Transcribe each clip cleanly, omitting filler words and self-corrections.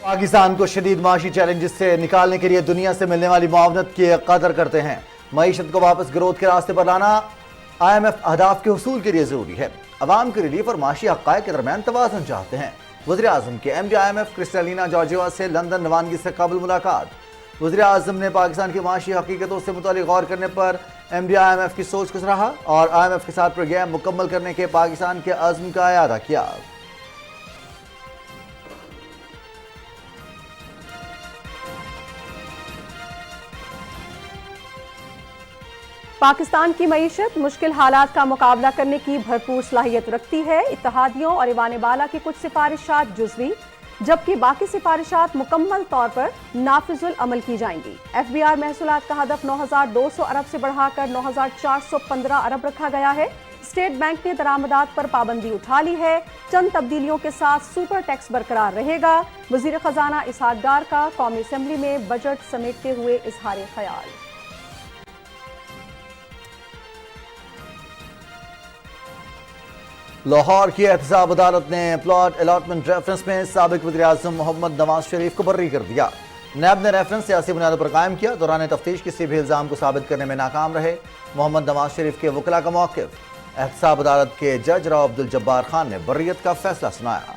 پاکستان کو شدید معاشی چیلنجز سے نکالنے کے لیے دنیا سے ملنے والی معاونت کی قدر کرتے ہیں۔ معیشت کو واپس گروتھ کے راستے پر لانا IMF اہداف کے حصول کے لیے ضروری ہے۔ عوام کی ریلیف اور معاشی حقائق کے درمیان توازن چاہتے ہیں۔ وزیر اعظم کے MD IMF کرسٹلینا جارجیوا سے لندن روانگی سے قبل ملاقات۔ وزیر اعظم نے پاکستان کی معاشی حقیقتوں سے متعلق غور کرنے پر MD IMF کی سوچ کو سراہا اور IMF کے ساتھ پروگرام مکمل کرنے کے پاکستان کے عزم کا اعادہ کیا۔ پاکستان کی معیشت مشکل حالات کا مقابلہ کرنے کی بھرپور صلاحیت رکھتی ہے۔ اتحادیوں اور ایوان بالا کی کچھ سفارشات جزوی جبکہ باقی سفارشات مکمل طور پر نافذ العمل کی جائیں گی۔ FBR محصولات کا ہدف 9200 ارب سے بڑھا کر 9415 ارب رکھا گیا ہے۔ اسٹیٹ بینک نے درآمدات پر پابندی اٹھا لی ہے۔ چند تبدیلیوں کے ساتھ سپر ٹیکس برقرار رہے گا۔ وزیر خزانہ اسحاق ڈار کا قومی اسمبلی میں بجٹ سمیٹتے ہوئے اظہار خیال۔ لاہور کی احتساب عدالت نے پلاٹ الاٹمنٹ ریفرنس میں سابق وزیر اعظم محمد نواز شریف کو بری کر دیا۔ نیب نے ریفرنس سیاسی بنیادوں پر قائم کیا۔ دوران تفتیش کسی بھی الزام کو ثابت کرنے میں ناکام رہے۔ محمد نواز شریف کے وکلاء کا موقف۔ احتساب عدالت کے جج راؤ عبدالجبار خان نے بریت کا فیصلہ سنایا۔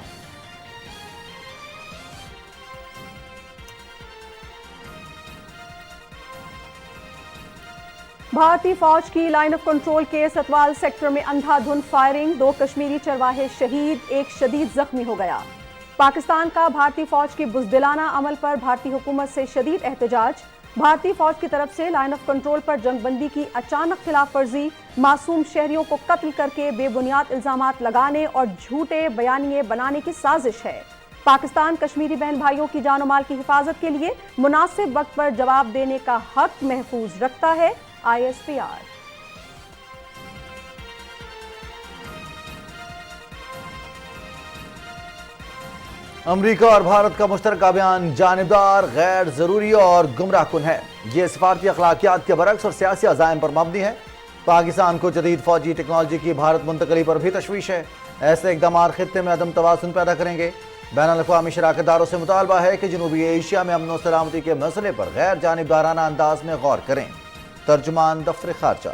بھارتی فوج کی لائن آف کنٹرول کے ستوال سیکٹر میں اندھا دھند فائرنگ، 2 کشمیری چرواہے شہید، 1 شدید زخمی ہو گیا۔ پاکستان کا بھارتی فوج کی بزدلانہ عمل پر بھارتی حکومت سے شدید احتجاج۔ بھارتی فوج کی طرف سے لائن آف کنٹرول پر جنگ بندی کی اچانک خلاف ورزی، معصوم شہریوں کو قتل کر کے بے بنیاد الزامات لگانے اور جھوٹے بیانیے بنانے کی سازش ہے۔ پاکستان کشمیری بہن بھائیوں کی جان و مال کی حفاظت کے لیے مناسب وقت پر جواب دینے کا حق محفوظ رکھتا ہے۔ ISPR۔ امریکہ اور بھارت کا مشترکہ بیان جانبدار، غیر ضروری اور گمراہ کن ہے۔ یہ سفارتی اخلاقیات کے برعکس اور سیاسی عزائم پر مبنی ہے۔ پاکستان کو جدید فوجی ٹیکنالوجی کی بھارت منتقلی پر بھی تشویش ہے۔ ایسے اقدامات خطے میں عدم توازن پیدا کریں گے۔ بین الاقوامی شراکت داروں سے مطالبہ ہے کہ جنوبی ایشیا میں امن و سلامتی کے مسئلے پر غیر جانبدارانہ انداز میں غور کریں۔ ترجمان دفتر خارجہ۔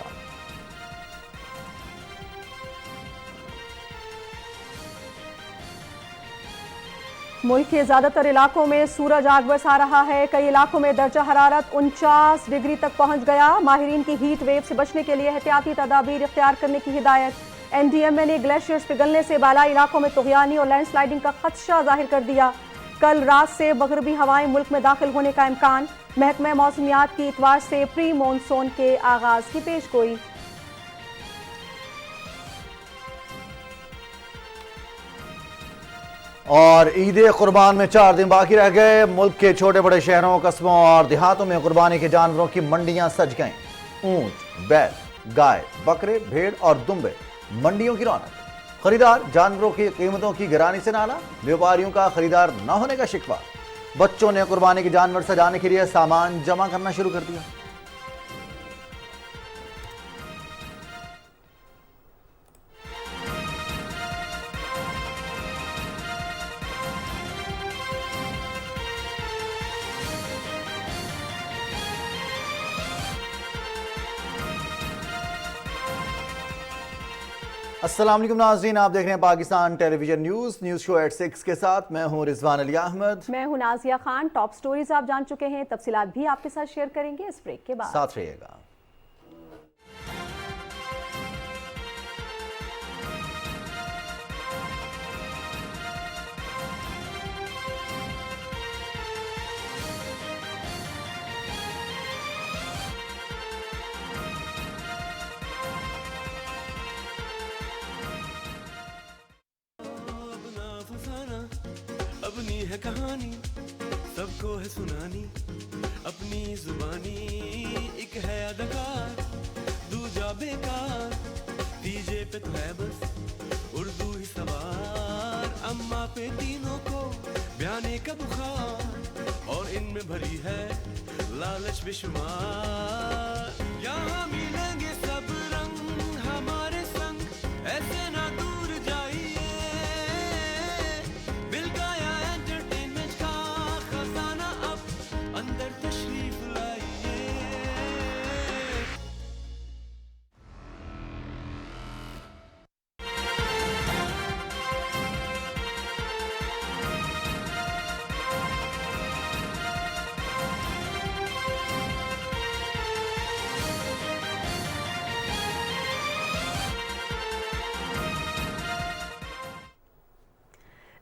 ملک کے زیادہ تر علاقوں میں سورج آگ برسا رہا ہے۔ کئی علاقوں میں درجہ حرارت 49 ڈگری تک پہنچ گیا۔ ماہرین کی ہیٹ ویو سے بچنے کے لیے احتیاطی تدابیر اختیار کرنے کی ہدایت۔ NDMA نے گلیشیئرز پگھلنے سے بالائی علاقوں میں طغیانی اور لینڈ سلائیڈنگ کا خدشہ ظاہر کر دیا۔ کل رات سے مغربی ہوائیں ملک میں داخل ہونے کا امکان۔ محکمہ موسمیات کی اتوار سے پری مونسون کے آغاز کی پیش گوئی۔ اور عید قربان میں 4 دن باقی رہ گئے۔ ملک کے چھوٹے بڑے شہروں، قصبوں اور دیہاتوں میں قربانی کے جانوروں کی منڈیاں سج گئیں۔ اونٹ، بیل، گائے، بکرے، بھیڑ اور دمبے، منڈیوں کی رونق۔ خریدار جانوروں کی قیمتوں کی گرانی سے نالا، بیوپاریوں کا خریدار نہ ہونے کا شکوہ۔ بچوں نے قربانی کے جانور سجانے کے لیے سامان جمع کرنا شروع کر دیا۔ السلام علیکم ناظرین، آپ دیکھ رہے ہیں پاکستان ٹیلی ویژن نیوز شو ایٹ 6 کے ساتھ میں ہوں رضوان علی احمد۔ میں ہوں نازیہ خان۔ ٹاپ سٹوریز آپ جان چکے ہیں، تفصیلات بھی آپ کے ساتھ شیئر کریں گے اس بریک کے بعد۔ ساتھ رہیے گا۔ اپنی ہے کہانی سب کو ہے سنانی، اپنی زبانی ایک ہے اداکار، دوجا بیکار، دیجے پہ تو ہے بس اردو ہی سوار، اما پہ تینوں کو بیانے کا بخار، اور ان میں بھری ہے لالچ بے شمار۔ یہاں ملیں گے سب رنگ ہمارے سنگ، ایسے نہ دور جائیے، مل گیا انٹرٹینمنٹ کا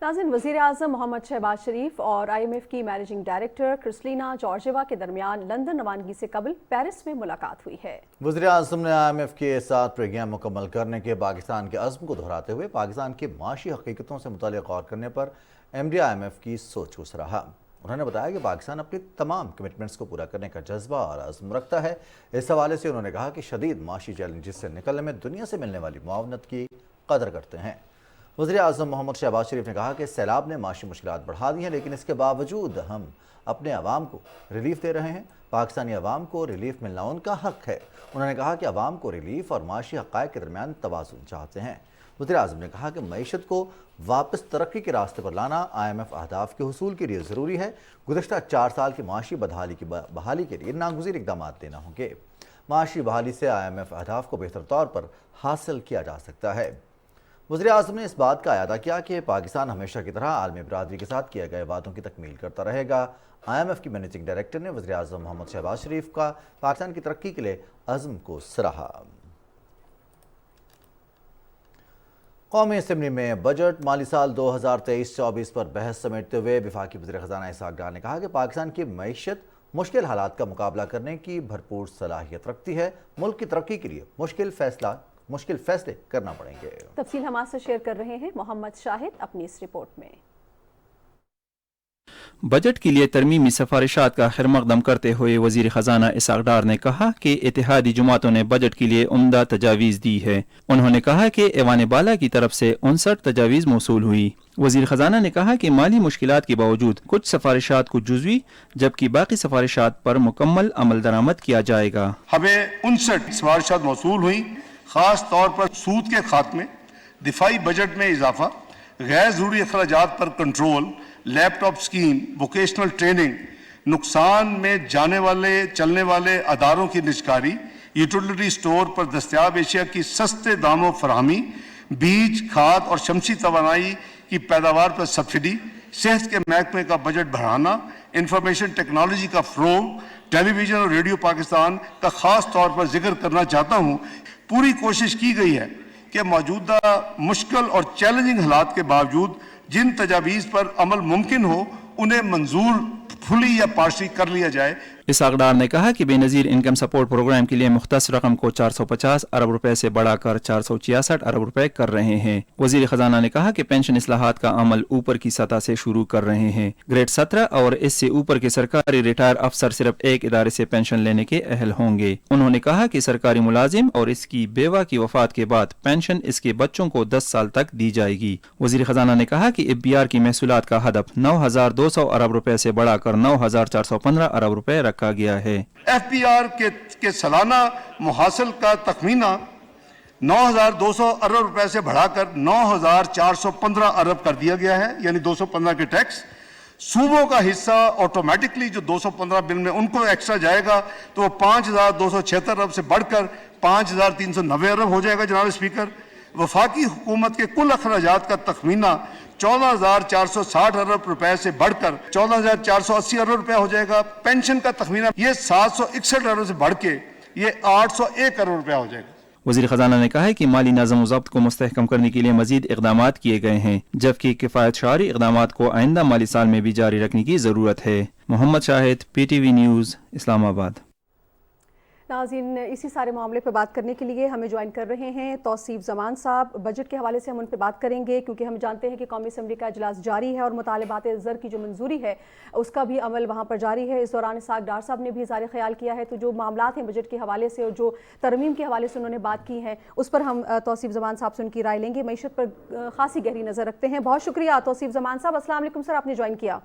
नाज़रीन, वज़ीर आज़म मोहम्मद शहबाज शरीफ और IMF की मैनेजिंग डायरेक्टर क्रिस्टलिना जॉर्जिवा के दरमियान लंदन रवानगी से कबल पेरिस में मुलाकात हुई है। वज़ीर आज़म ने IMF के साथ प्रोग्राम मुकम्मल करने के पाकिस्तान के अज़्म को दोहराते हुए पाकिस्तान की माशी हकीकतों से मुताल्लिक़ गौर करने पर MD IMF की सोच को सराहा। उन्होंने बताया कि पाकिस्तान अपनी तमाम कमिटमेंट्स को पूरा करने का जज्बा और अज़्म रखता है। इस हवाले से उन्होंने कहा कि शदीद माशी चैलेंजेस से निकलने में दुनिया से मिलने वाली मुआवनत की कदर करते हैं। वज़ीर आज़म मोहम्मद शहबाज शरीफ ने कहा कि सैलाब ने माशी मुश्किलात बढ़ा दी हैं, लेकिन इसके बावजूद हम अपने अवाम को रिलीफ दे रहे हैं। पाकिस्तानी अवाम को रिलीफ मिलना उनका हक है। उन्होंने कहा कि अवाम को रिलीफ और माशी हक़ाइक़ के दरमियान तवाज़ुन चाहते हैं। वज़ीर आज़म ने कहा कि मईशत को वापस तरक्की के रास्ते पर लाना IMF अहदाफ के हुसूल के लिए ज़रूरी है। गुज़श्ता 4 साल की माशी बहाली के लिए नागुज़ीर इक़दाम लेना होंगे। माशी बहाली से IMF अहदाफ को बेहतर तौर पर हासिल किया जा सकता है। वज़ीर आज़म ने इस बात का अयादा किया कि पाकिस्तान हमेशा की तरह आलमी बरादरी के साथ किए गए वादों की तकमील करता रहेगा। IMF की मैनेजिंग डायरेक्टर ने वज़ीर आज़म मोहम्मद शहबाज शरीफ का पाकिस्तान की तरक्की के लिए अज़्म को सराहा। कौमी असम्बली में बजट माली साल 2023-24 पर बहस समेटते हुए वफाकी वज़ीर ख़ज़ाना इसहाक़ डार ने कहा कि पाकिस्तान की मईशत मुश्किल हालात का मुकाबला करने की भरपूर सलाहियत रखती है। मुल्क की तरक्की के लिए मुश्किल फैसले करना पड़ेंगे। तफसील हमारे से शेयर कर रहे हैं मोहम्मद शाहिद अपनी इस रिपोर्ट में। बजट के लिए तरमीमी सिफारिशात का खैरमकदम करते हुए वज़ीर ख़ज़ाना इसहाक़ डार ने कहा कि इत्तेहादी जमातों ने बजट के लिए उम्दा तजावीज़ दी है। उन्होंने कहा कि ऐवान बाला की तरफ से 59 तजावीज़ मौसूल हुई। वज़ीर ख़ज़ाना ने कहा कि माली मुश्किलात के बावजूद कुछ सिफारिशात को जुज़वी जबकि बाकी सिफारिशात पर मुकम्मल अमल दरामद किया जाएगा। हमें 59 सिफारिशात मौसूल हुई, ख़ास तौर पर सूद के खात्मे, दिफाई बजट में इजाफा, गैर ज़रूरी अखराजात पर control, laptop scheme, vocational training, नुकसान में जाने वाले चलने वाले अदारों की निजकारी, यूटिलिटी स्टोर पर दस्तयाब एशिया की सस्ते दामों फरहमी, बीज, खाद और शमसी तवानाई की पैदावार पर सब्सिडी, सेहत के महकमे का बजट बढ़ाना, इंफॉर्मेशन टेक्नोलॉजी का फ़रोग, टेलीविज़न और रेडियो पाकिस्तान का ख़ास तौर पर जिक्र करना चाहता हूँ। पूरी कोशिश की गई है कि मौजूदा मुश्किल और चैलेंजिंग हालात के बावजूद जिन तजावीज़ पर अमल मुमकिन हो उन्हें मंजूर फुली या पार्शली कर लिया जाए। इसहाक़ डार ने कहा कि बेनज़ीर इनकम सपोर्ट प्रोग्राम के लिए मुख्तस रकम को 450 अरब रुपए से बढ़ाकर 466 अरब रुपए कर रहे हैं। वज़ीर ख़ज़ाना ने कहा कि पेंशन इस्लाहात का अमल ऊपर की सतह से शुरू कर रहे हैं। ग्रेड 17 और इससे ऊपर के सरकारी रिटायर अफसर सिर्फ एक इदारे से पेंशन लेने के अहल होंगे। उन्होंने कहा कि सरकारी मुलाजिम और इसकी बेवा की वफात के बाद पेंशन इसके बच्चों को 10 साल तक दी जाएगी। वज़ीर ख़ज़ाना ने कहा कि IBR की महसूलात का हदफ 9,200 अरब रुपए से बढ़ाकर 9,415 अरब रुपए रखा गया है। FBR के सालाना मुहासिल का तखमीना 9,200 अरब रुपए से बढ़ाकर 9,415 अरब कर दिया गया है, यानी 215 के टैक्स। सूबों का हिस्सा ऑटोमेटिकली जो 215 बिल में उनको एक्स्ट्रा जाएगा तो वो 5,276 अरब से बढ़कर 5,390 अरब हो जाएगा। जनाब स्पीकर, वफाकी हुकूमत के कुल अखराजात का तखमीना 14,460 अरब रुपए से बढ़कर 14,480 अरब रुपए हो जाएगा। पेंशन का तखमीना ये 761 अरब से बढ़ के ये 801 अरब रुपया हो जाएगा। वज़ीर ख़ज़ाना ने कहा है कि माली नज़म व ज़ब्त को मुस्तहकम करने के लिए मज़ीद इक़दाम किए गए हैं, जबकि किफ़ायत शारी इक़दाम को आइंदा माली साल में भी जारी रखने की ज़रूरत है। Mohammad Shahid, PTV news, Islamabad. नाज़रीन, इसी सारे मामले पर बात करने के लिए हमें ज्वाइन कर रहे हैं तौसीफ ज़मान साहब। बजट के हवाले से हम उन पर बात करेंगे क्योंकि हम जानते हैं कि कौमी असम्बली का इजलास जारी है और मुतालबात ज़र की जो मंजूरी है उसका भी अमल वहाँ पर जारी है। इस दौरान इसहाक़ डार साहब ने भी इज़हार ख्याल किया है। तो जो मामलात हैं बजट के हवाले से और जो तरमीम के हवाले से उन्होंने बात की है उस पर हम तौसीफ ज़मान साहब से उनकी राय लेंगे। मईशत पर खासी गहरी नज़र रखते हैं। बहुत शुक्रिया तौसीफ ज़मान साहब। अस्सलाम वालेकुम सर, आपने ज्वाइन किया।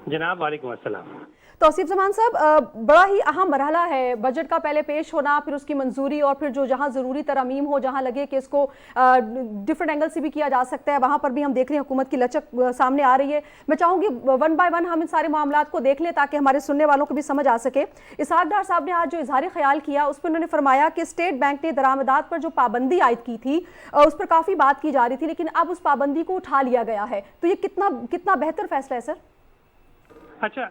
जनाब वालेकुम अस्सलाम। तौसीफ ज़मान साहब, बड़ा ही अहम मरहला है बजट का पहले पेश होना, फिर उसकी मंजूरी और फिर जो जहां ज़रूरी तरमीम हो, जहां लगे कि इसको डिफरेंट एंगल से भी किया जा सकता है वहां पर भी हम देख रहे हैं हुकूमत की लचक सामने आ रही है। मैं चाहूँगी 1 बाय 1 हम इन सारे मामलात को देख लें ताकि हमारे सुनने वालों को भी समझ आ सके। इसहाक़ डार साहब ने आज जो इजहार ख्याल किया उस पर उन्होंने फरमाया कि स्टेट बैंक ने दरामदात पर जो पाबंदी आयद की थी उस पर काफ़ी बात की जा रही थी, लेकिन अब उस पाबंदी को उठा लिया गया है। तो ये कितना बेहतर फैसला है सर? अच्छा,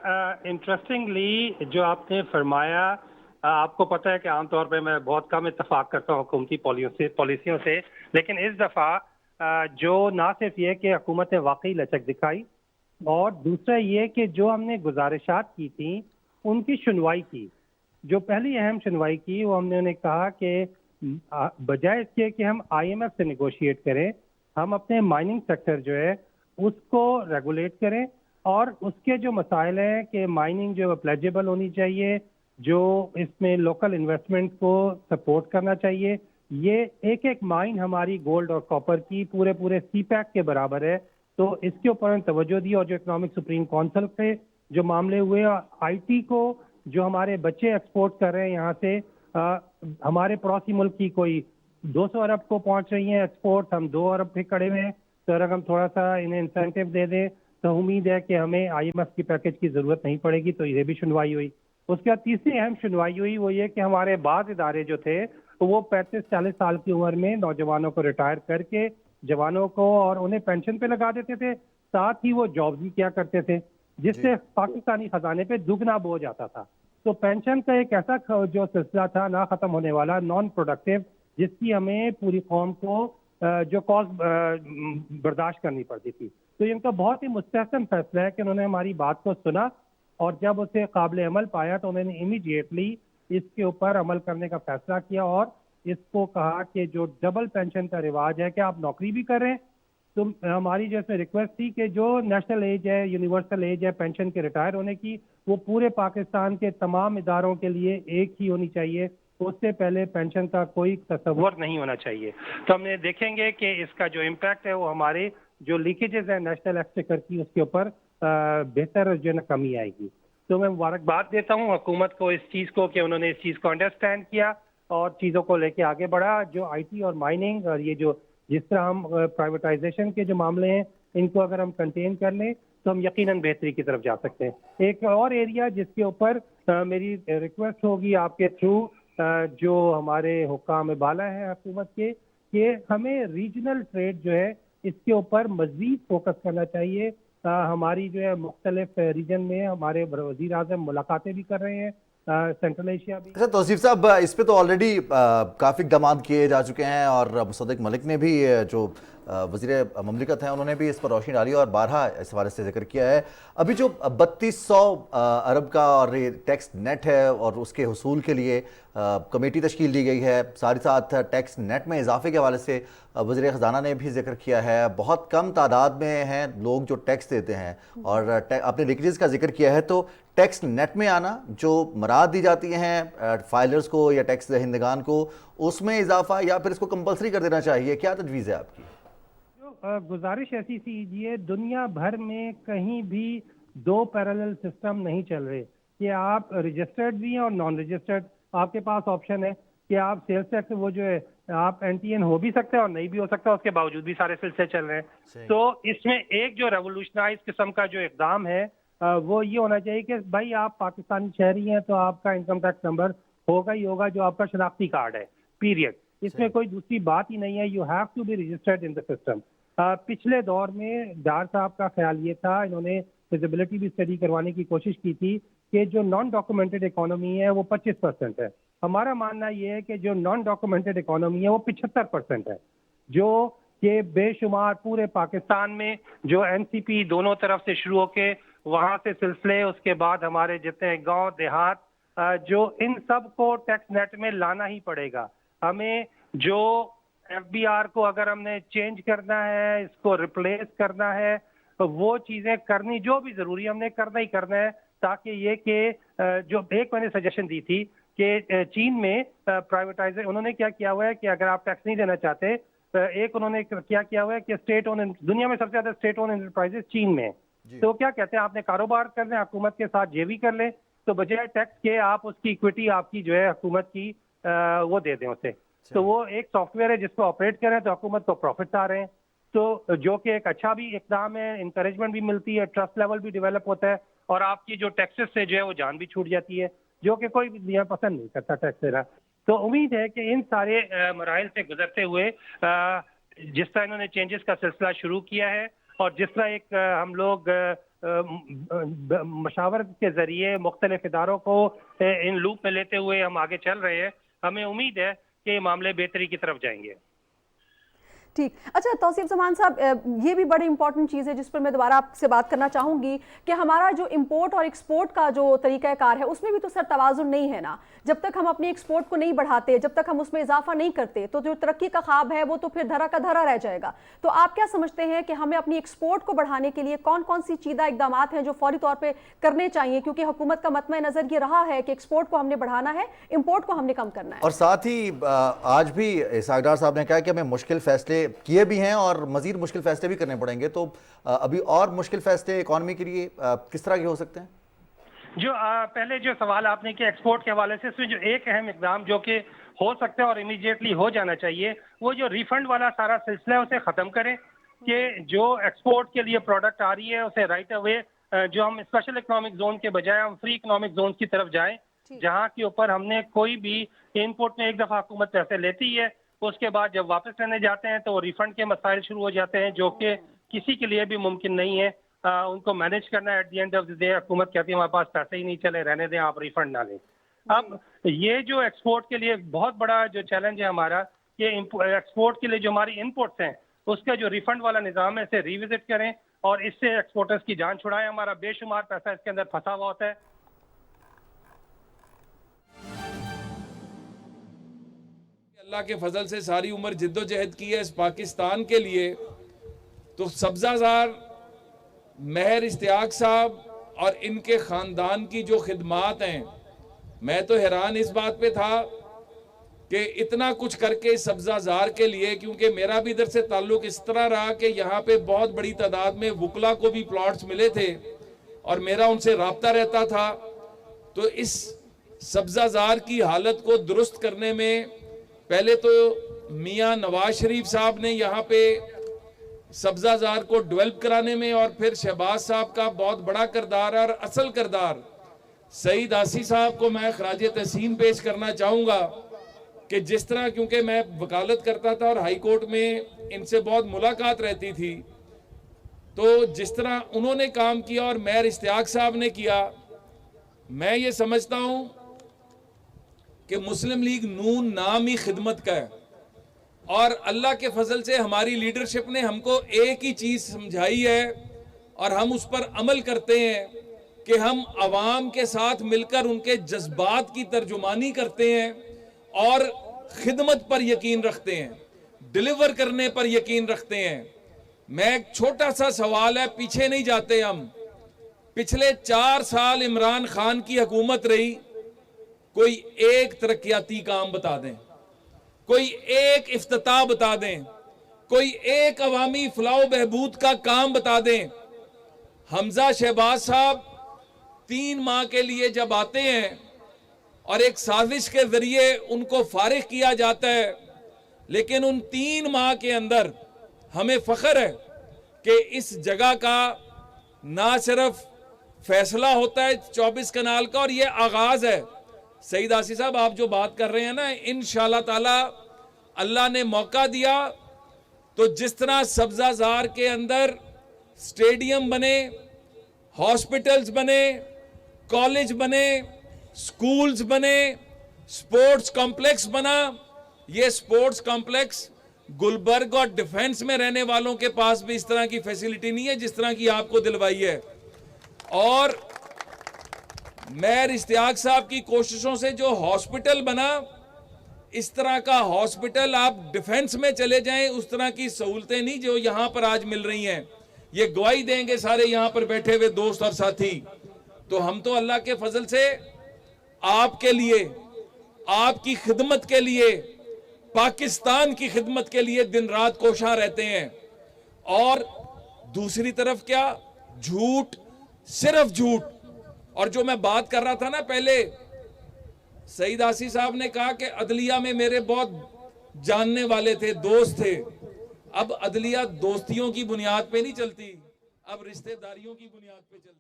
इंटरेस्टिंगली जो आपने फरमाया, आपको पता है कि आमतौर पे मैं बहुत कम इत्तफाक करता हूँ हुकूमती पॉलिसियों से, लेकिन इस दफ़ा जो ना सिर्फ ये कि हुकूमत ने वाकई लचक दिखाई, और दूसरा ये कि जो हमने गुजारिशात की थी उनकी सुनवाई की। जो पहली अहम सुनवाई की वो हमने उन्हें कहा कि बजाय इसके कि हम IMF से निगोशिएट करें, हम अपने माइनिंग सेक्टर जो है उसको रेगुलेट करें, और उसके जो मसाइल हैं कि माइनिंग जो प्लेजेबल होनी चाहिए, जो इसमें लोकल इन्वेस्टमेंट को सपोर्ट करना चाहिए। ये एक एक माइन हमारी गोल्ड और कॉपर की पूरे CPEC के बराबर है, तो इसके ऊपर तवज्जो दी। और जो इकोनॉमिक सुप्रीम काउंसिल से जो मामले हुए, IT को जो हमारे बच्चे एक्सपोर्ट कर रहे हैं यहाँ से, हमारे पड़ोसी मुल्क की कोई 200 अरब को पहुंच रही है एक्सपोर्ट, हम 2 अरब पे खड़े हुए हैं। तो अगर हम थोड़ा सा इन्हें इंसेंटिव दे दें तो उम्मीद है कि हमें IMF की पैकेज की ज़रूरत नहीं पड़ेगी। तो ये भी सुनवाई हुई। उसके बाद तीसरी अहम सुनवाई हुई वो ये कि हमारे बाज़ इदारे जो थे वो 35-40 साल की उम्र में नौजवानों को रिटायर करके जवानों को और उन्हें पेंशन पे लगा देते थे, साथ ही वो जॉब भी किया करते थे, जिससे पाकिस्तानी खजाने पे दुगना बोझ आता था। तो पेंशन का एक ऐसा जो सिलसिला था ना ख़त्म होने वाला, नॉन प्रोडक्टिव, जिसकी हमें पूरी कौम को जो कॉस्ट बर्दाश्त करनी पड़ती थी। तो इनका बहुत ही मुस्तहसन फैसला है कि उन्होंने हमारी बात को सुना, और जब उसे काबिल अमल पाया तो उन्होंने इमीडिएटली इसके ऊपर अमल करने का फैसला किया, और इसको कहा कि जो डबल पेंशन का रिवाज है कि आप नौकरी भी करें, तो हमारी जो इसमें रिक्वेस्ट थी कि जो नेशनल एज है, यूनिवर्सल एज है पेंशन के रिटायर होने की, वो पूरे पाकिस्तान के तमाम इदारों के लिए एक ही होनी चाहिए, उससे पहले पेंशन का कोई तस्वर नहीं होना चाहिए। तो हमने देखेंगे कि इसका जो इम्पैक्ट है वो हमारे जो लीकेजेस है नेशनल एक्सचेकर की, उसके ऊपर बेहतर जो है ना कमी आएगी। तो मैं मुबारकबाद देता हूँ हुकूमत को इस चीज़ को कि उन्होंने इस चीज़ को अंडरस्टैंड किया और चीज़ों को लेके आगे बढ़ा। जो IT और माइनिंग और ये जो जिस तरह हम प्राइवेटाइजेशन के जो मामले हैं, इनको अगर हम कंटेन कर लें तो हम यकीनन बेहतरी की तरफ जा सकते हैं। एक और एरिया जिसके ऊपर मेरी रिक्वेस्ट होगी आपके थ्रू, जो हमारे हुक्काम बाला है हुकूमत के, कि हमें रीजनल ट्रेड जो है इसके ऊपर मज़ीद फोकस करना चाहिए। हमारी जो है मुख्तलिफ रीजन में हमारे वज़ीर आज़म मुलाकातें भी कर रहे हैं, सेंट्रल एशिया भी। अच्छा तौसीफ साहब, इस पे तो ऑलरेडी काफ़ी इक़दाम किए जा चुके हैं, और मुसद्दिक़ मलिक ने भी जो वज़ीर ममलिकत हैं उन्होंने भी इस पर रोशनी डाली और बारहा इस हवाले से जिक्र किया है। अभी जो 3200 अरब का और टैक्स नेट है और उसके हुसूल के लिए कमेटी तश्कील दी गई है, साथ ही साथ टैक्स नेट में इजाफे के हवाले से वज़ीर ख़जाना ने भी जिक्र किया है। बहुत कम तादाद में हैं लोग जो टैक्स देते हैं, और आपने लीकेजेस का जिक्र किया है, तो टैक्स नेट में आना जो मराद दी जाती हैं फाइलर्स को या टैक्स दहिंदगान को, उसमें इजाफा या फिर इसको कंपलसरी कर देना चाहिए, क्या तजवीज़ है आपकी? गुजारिश ऐसी कीजिए, दुनिया भर में कहीं भी 2 पैरेलल सिस्टम नहीं चल रहे कि आप रजिस्टर्ड भी हैं और नॉन रजिस्टर्ड। आपके पास ऑप्शन है कि आप सेल्स टैक्स वो जो है आप NTN हो भी सकते हैं और नहीं भी हो सकता, उसके बावजूद भी सारे सिलसिले चल रहे हैं। तो इसमें एक जो रेवोल्यूशनाइज किस्म का जो इक़दाम है वो ये होना चाहिए कि भाई आप पाकिस्तानी शहरी हैं तो आपका इनकम टैक्स नंबर होगा ही होगा, जो आपका शनाख्ती कार्ड है, पीरियड। इसमें कोई दूसरी बात ही नहीं है। You have to be registered in the system. पिछले दौर में डार साहब का ख्याल ये था, इन्होंने फिजिबिलिटी भी स्टडी करवाने की कोशिश की थी कि जो नॉन डॉक्यूमेंटेड इकोनॉमी है वो 25% है। हमारा मानना ये है कि जो नॉन डॉक्यूमेंटेड इकोनॉमी है वो 75% है, जो कि बेशुमार पूरे पाकिस्तान में जो NCP दोनों तरफ से शुरू होके वहाँ से सिलसिले, उसके बाद हमारे जितने गांव देहात, जो इन सब को टैक्स नेट में लाना ही पड़ेगा। हमें जो FBR को अगर हमने चेंज करना है, इसको रिप्लेस करना है, तो वो चीज़ें करनी जो भी ज़रूरी हमने करना ही करना है, ताकि ये कि जो एक मैंने सजेशन दी थी कि चीन में प्राइवेटाइजेशन उन्होंने क्या किया हुआ है कि अगर आप टैक्स नहीं देना चाहते, एक उन्होंने क्या किया हुआ है कि स्टेट ओन, दुनिया में सबसे ज़्यादा स्टेट ओन एंटरप्राइजेस चीन में। तो क्या कहते हैं, आपने कारोबार कर लें, हुकूमत के साथ JV कर लें, तो बजाय टैक्स के आप उसकी इक्विटी आपकी जो है हुकूमत की वो दे दें उसे। तो वो एक सॉफ्टवेयर है जिसको ऑपरेट करें तो हुकूमत को प्रॉफिट्स आ रहे हैं, तो जो कि एक अच्छा भी इक़दाम है, इंकरेजमेंट भी मिलती है, ट्रस्ट लेवल भी डेवलप होता है, और आपकी जो टैक्सेस से जो है वो जान भी छूट जाती है, जो कि कोई भी दुनिया पसंद नहीं करता टैक्स देना। तो उम्मीद है कि इन सारे मराइल से गुजरते हुए जिस तरह इन्होंने चेंजेस का सिलसिला शुरू किया है, और जिस तरह एक हम लोग मशावरत के ज़रिए मुख्तलिफ इदारों को इन लूप में लेते हुए हम आगे चल रहे हैं, हमें उम्मीद है कि मामले बेहतरी की तरफ जाएंगे। ٹھیک. اچھا توصیف زمان صاحب, یہ بھی بڑی امپورٹنٹ چیز ہے جس پر میں دوبارہ آپ سے بات کرنا چاہوں گی کہ ہمارا جو امپورٹ اور ایکسپورٹ کا جو طریقہ کار ہے اس میں بھی تو سر توازن نہیں ہے نا. جب تک ہم اپنی ایکسپورٹ کو نہیں بڑھاتے, جب تک ہم اس میں اضافہ نہیں کرتے, تو جو ترقی کا خواب ہے وہ تو پھر دھرا کا دھرا رہ جائے گا. تو آپ کیا سمجھتے ہیں کہ ہمیں اپنی ایکسپورٹ کو بڑھانے کے لیے کون کون سی چیزیں اقدامات ہیں جو فوری طور پہ کرنے چاہیے, کیونکہ حکومت کا مطمع نظر یہ رہا ہے کہ ایکسپورٹ کو ہم نے بڑھانا ہے, امپورٹ کو ہم نے کم کرنا ہے. اور ساتھ ہی آج بھی اسحاق ڈار صاحب نے کہا کہ ہمیں مشکل فیصلے کیے بھی ہیں اور مزید مشکل فیصلے بھی کرنے پڑیں گے, تو ابھی اور مشکل فیصلے اکانومی کے لیے کس طرح کے ہو سکتے ہیں؟ جو پہلے جو سوال آپ نے کیا ایکسپورٹ کے حوالے سے, اس میں جو ایک اہم اقدام جو کہ ہو سکتا ہے اور امیڈیٹلی ہو جانا چاہیے, وہ جو ریفنڈ والا سارا سلسلہ ہے اسے ختم کریں, کہ جو ایکسپورٹ کے لیے پروڈکٹ آ رہی ہے اسے رائٹ اوے جو ہم اسپیشل اکنامک زون کے بجائے ہم فری اکنامک زون کی طرف جائیں, جہاں کے اوپر ہم نے کوئی بھی انپورٹ میں ایک دفعہ حکومت پیسے لیتی ہے, اس کے بعد جب واپس لینے جاتے ہیں تو ریفنڈ کے مسائل شروع ہو جاتے ہیں, جو کہ کسی کے لیے بھی ممکن نہیں ہے ان کو مینیج کرنا. At the end of the day حکومت کہتی ہے ہمارے پاس پیسے ہی نہیں چلے, رہنے دیں, آپ ریفنڈ نہ لیں. اب یہ جو ایکسپورٹ کے لیے بہت بڑا جو چیلنج ہے ہمارا, کہ ایکسپورٹ کے لیے جو ہماری انپورٹس ہیں اس کا جو ریفنڈ والا نظام ہے اسے ریوزٹ کریں اور اس سے ایکسپورٹرز کی جان چھڑائیں. ہمارا بے شمار پیسہ اس کے اندر پھنسا ہوا ہوتا ہے. اللہ کے فضل سے ساری عمر جد و جہد کی ہے اس پاکستان کے لیے, تو سبزہ زار مہر اشتیاق صاحب اور ان کے خاندان کی جو خدمات ہیں, میں تو حیران اس بات پہ تھا کہ اتنا کچھ کر کے سبزہ زار کے لیے, کیونکہ میرا بھی ادھر سے تعلق اس طرح رہا کہ یہاں پہ بہت بڑی تعداد میں وکلا کو بھی پلاٹس ملے تھے اور میرا ان سے رابطہ رہتا تھا. تو اس سبزہ زار کی حالت کو درست کرنے میں پہلے تو میاں نواز شریف صاحب نے یہاں پہ سبزہ زار کو ڈیولپ کرانے میں, اور پھر شہباز صاحب کا بہت بڑا کردار اور اصل کردار سعید آسی صاحب کو میں خراج تحسین پیش کرنا چاہوں گا, کہ جس طرح, کیونکہ میں وکالت کرتا تھا اور ہائی کورٹ میں ان سے بہت ملاقات رہتی تھی, تو جس طرح انہوں نے کام کیا اور مہر اشتیاق صاحب نے کیا, میں یہ سمجھتا ہوں کہ مسلم لیگ نون نام ہی خدمت کا ہے, اور اللہ کے فضل سے ہماری لیڈرشپ نے ہم کو ایک ہی چیز سمجھائی ہے اور ہم اس پر عمل کرتے ہیں, کہ ہم عوام کے ساتھ مل کر ان کے جذبات کی ترجمانی کرتے ہیں اور خدمت پر یقین رکھتے ہیں, ڈیلیور کرنے پر یقین رکھتے ہیں. میں ایک چھوٹا سا سوال ہے, پیچھے نہیں جاتے ہم, پچھلے 4 سال عمران خان کی حکومت رہی, کوئی ایک ترقیاتی کام بتا دیں, کوئی ایک افتتاح بتا دیں, کوئی ایک عوامی فلاح و بہبود کا کام بتا دیں. حمزہ شہباز صاحب 3 ماہ کے لیے جب آتے ہیں اور ایک سازش کے ذریعے ان کو فارغ کیا جاتا ہے, لیکن ان 3 ماہ کے اندر ہمیں فخر ہے کہ اس جگہ کا نہ صرف فیصلہ ہوتا ہے 24 کنال کا, اور یہ آغاز ہے. سعید آسی صاحب آپ جو بات کر رہے ہیں نا, انشاءاللہ تعالی اللہ نے موقع دیا تو جس طرح سبزہ زار کے اندر سٹیڈیم بنے, ہاسپٹلز بنے, کالج بنے, سکولز بنے, سپورٹس کمپلیکس بنا, یہ سپورٹس کمپلیکس گلبرگ اور ڈیفنس میں رہنے والوں کے پاس بھی اس طرح کی فیسیلٹی نہیں ہے جس طرح کی آپ کو دلوائی ہے. اور مہر اشتیاق صاحب کی کوششوں سے جو ہاسپٹل بنا, اس طرح کا ہاسپٹل آپ ڈیفنس میں چلے جائیں, اس طرح کی سہولتیں نہیں جو یہاں پر آج مل رہی ہیں. یہ گواہی دیں گے سارے یہاں پر بیٹھے ہوئے دوست اور ساتھی. تو ہم تو اللہ کے فضل سے آپ کے لیے, آپ کی خدمت کے لیے, پاکستان کی خدمت کے لیے دن رات کوشاں رہتے ہیں. اور دوسری طرف کیا, جھوٹ, صرف جھوٹ. اور جو میں بات کر رہا تھا نا پہلے, سعید آسی صاحب نے کہا کہ عدلیہ میں میرے بہت جاننے والے تھے, دوست تھے. اب عدلیہ دوستیوں کی بنیاد پہ نہیں چلتی, اب رشتہ داریوں کی بنیاد پہ چلتی.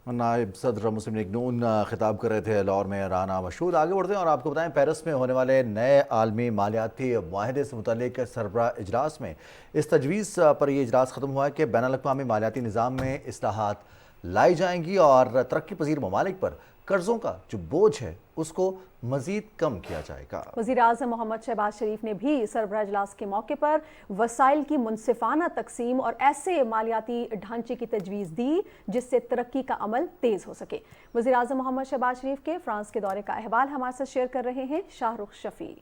نائب صدر مسلم لیگ نون خطاب کر رہے تھے لاہور میں رانا مشہود. آگے بڑھتے ہیں اور آپ کو بتائیں, پیرس میں ہونے والے نئے عالمی مالیاتی معاہدے سے متعلق سربراہ اجلاس میں اس تجویز پر یہ اجلاس ختم ہوا ہے کہ بین الاقوامی مالیاتی نظام میں اصلاحات لائی جائیں گی اور ترقی پذیر ممالک پر قرضوں کا جو بوجھ ہے اس کو مزید کم کیا جائے گا۔ وزیر اعظم محمد شہباز شریف نے بھی سربراہ اجلاس کے موقع پر وسائل کی منصفانہ تقسیم اور ایسے مالیاتی ڈھانچے کی تجویز دی جس سے ترقی کا عمل تیز ہو سکے۔ وزیر اعظم محمد شہباز شریف کے فرانس کے دورے کا احوال ہمارے ساتھ شیئر کر رہے ہیں شاہ رخ شفیع۔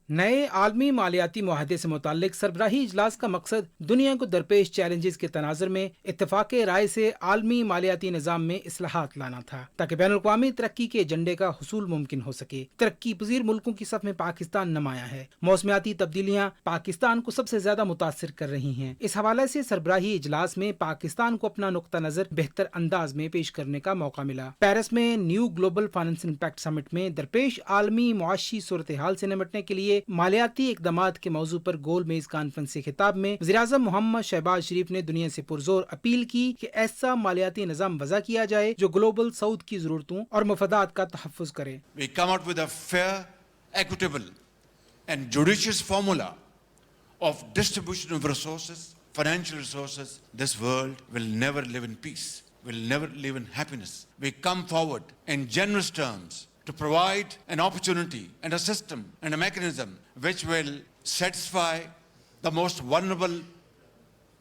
نئے عالمی مالیاتی معاہدے سے متعلق سربراہی اجلاس کا مقصد دنیا کو درپیش چیلنجز کے تناظر میں اتفاق رائے سے عالمی مالیاتی نظام میں اصلاحات لانا تھا تاکہ بین الاقوامی ترقی کے ایجنڈے کا حصول ممکن ہو سکے۔ ترقی پذیر ملکوں کی صف میں پاکستان نمایاں ہے۔ موسمیاتی تبدیلیاں پاکستان کو سب سے زیادہ متاثر کر رہی ہیں۔ اس حوالے سے سربراہی اجلاس میں پاکستان کو اپنا نقطہ نظر بہتر انداز میں پیش کرنے کا موقع ملا۔ پیرس میں نیو گلوبل فائنانس امپیکٹ سمٹ میں درپیش عالمی معاشی صورتحال سے نمٹنے کے لیے مالیاتی اقدامات کے موضوع پر گول میز کانفرنس سے خطاب میں وزیراعظم محمد شہباز شریف نے دنیا سے پرزور اپیل کی کہ ایسا مالیاتی نظام وضع کیا جائے جو گلوبل ساؤتھ کی ضرورتوں اور مفادات کا تحفظ کرے۔ We come out with a fair, equitable and judicious formula of distribution of resources, financial resources. This world will never live in peace, will never live in happiness. We come forward in generous terms to provide an opportunity and a system and a mechanism which will satisfy the most vulnerable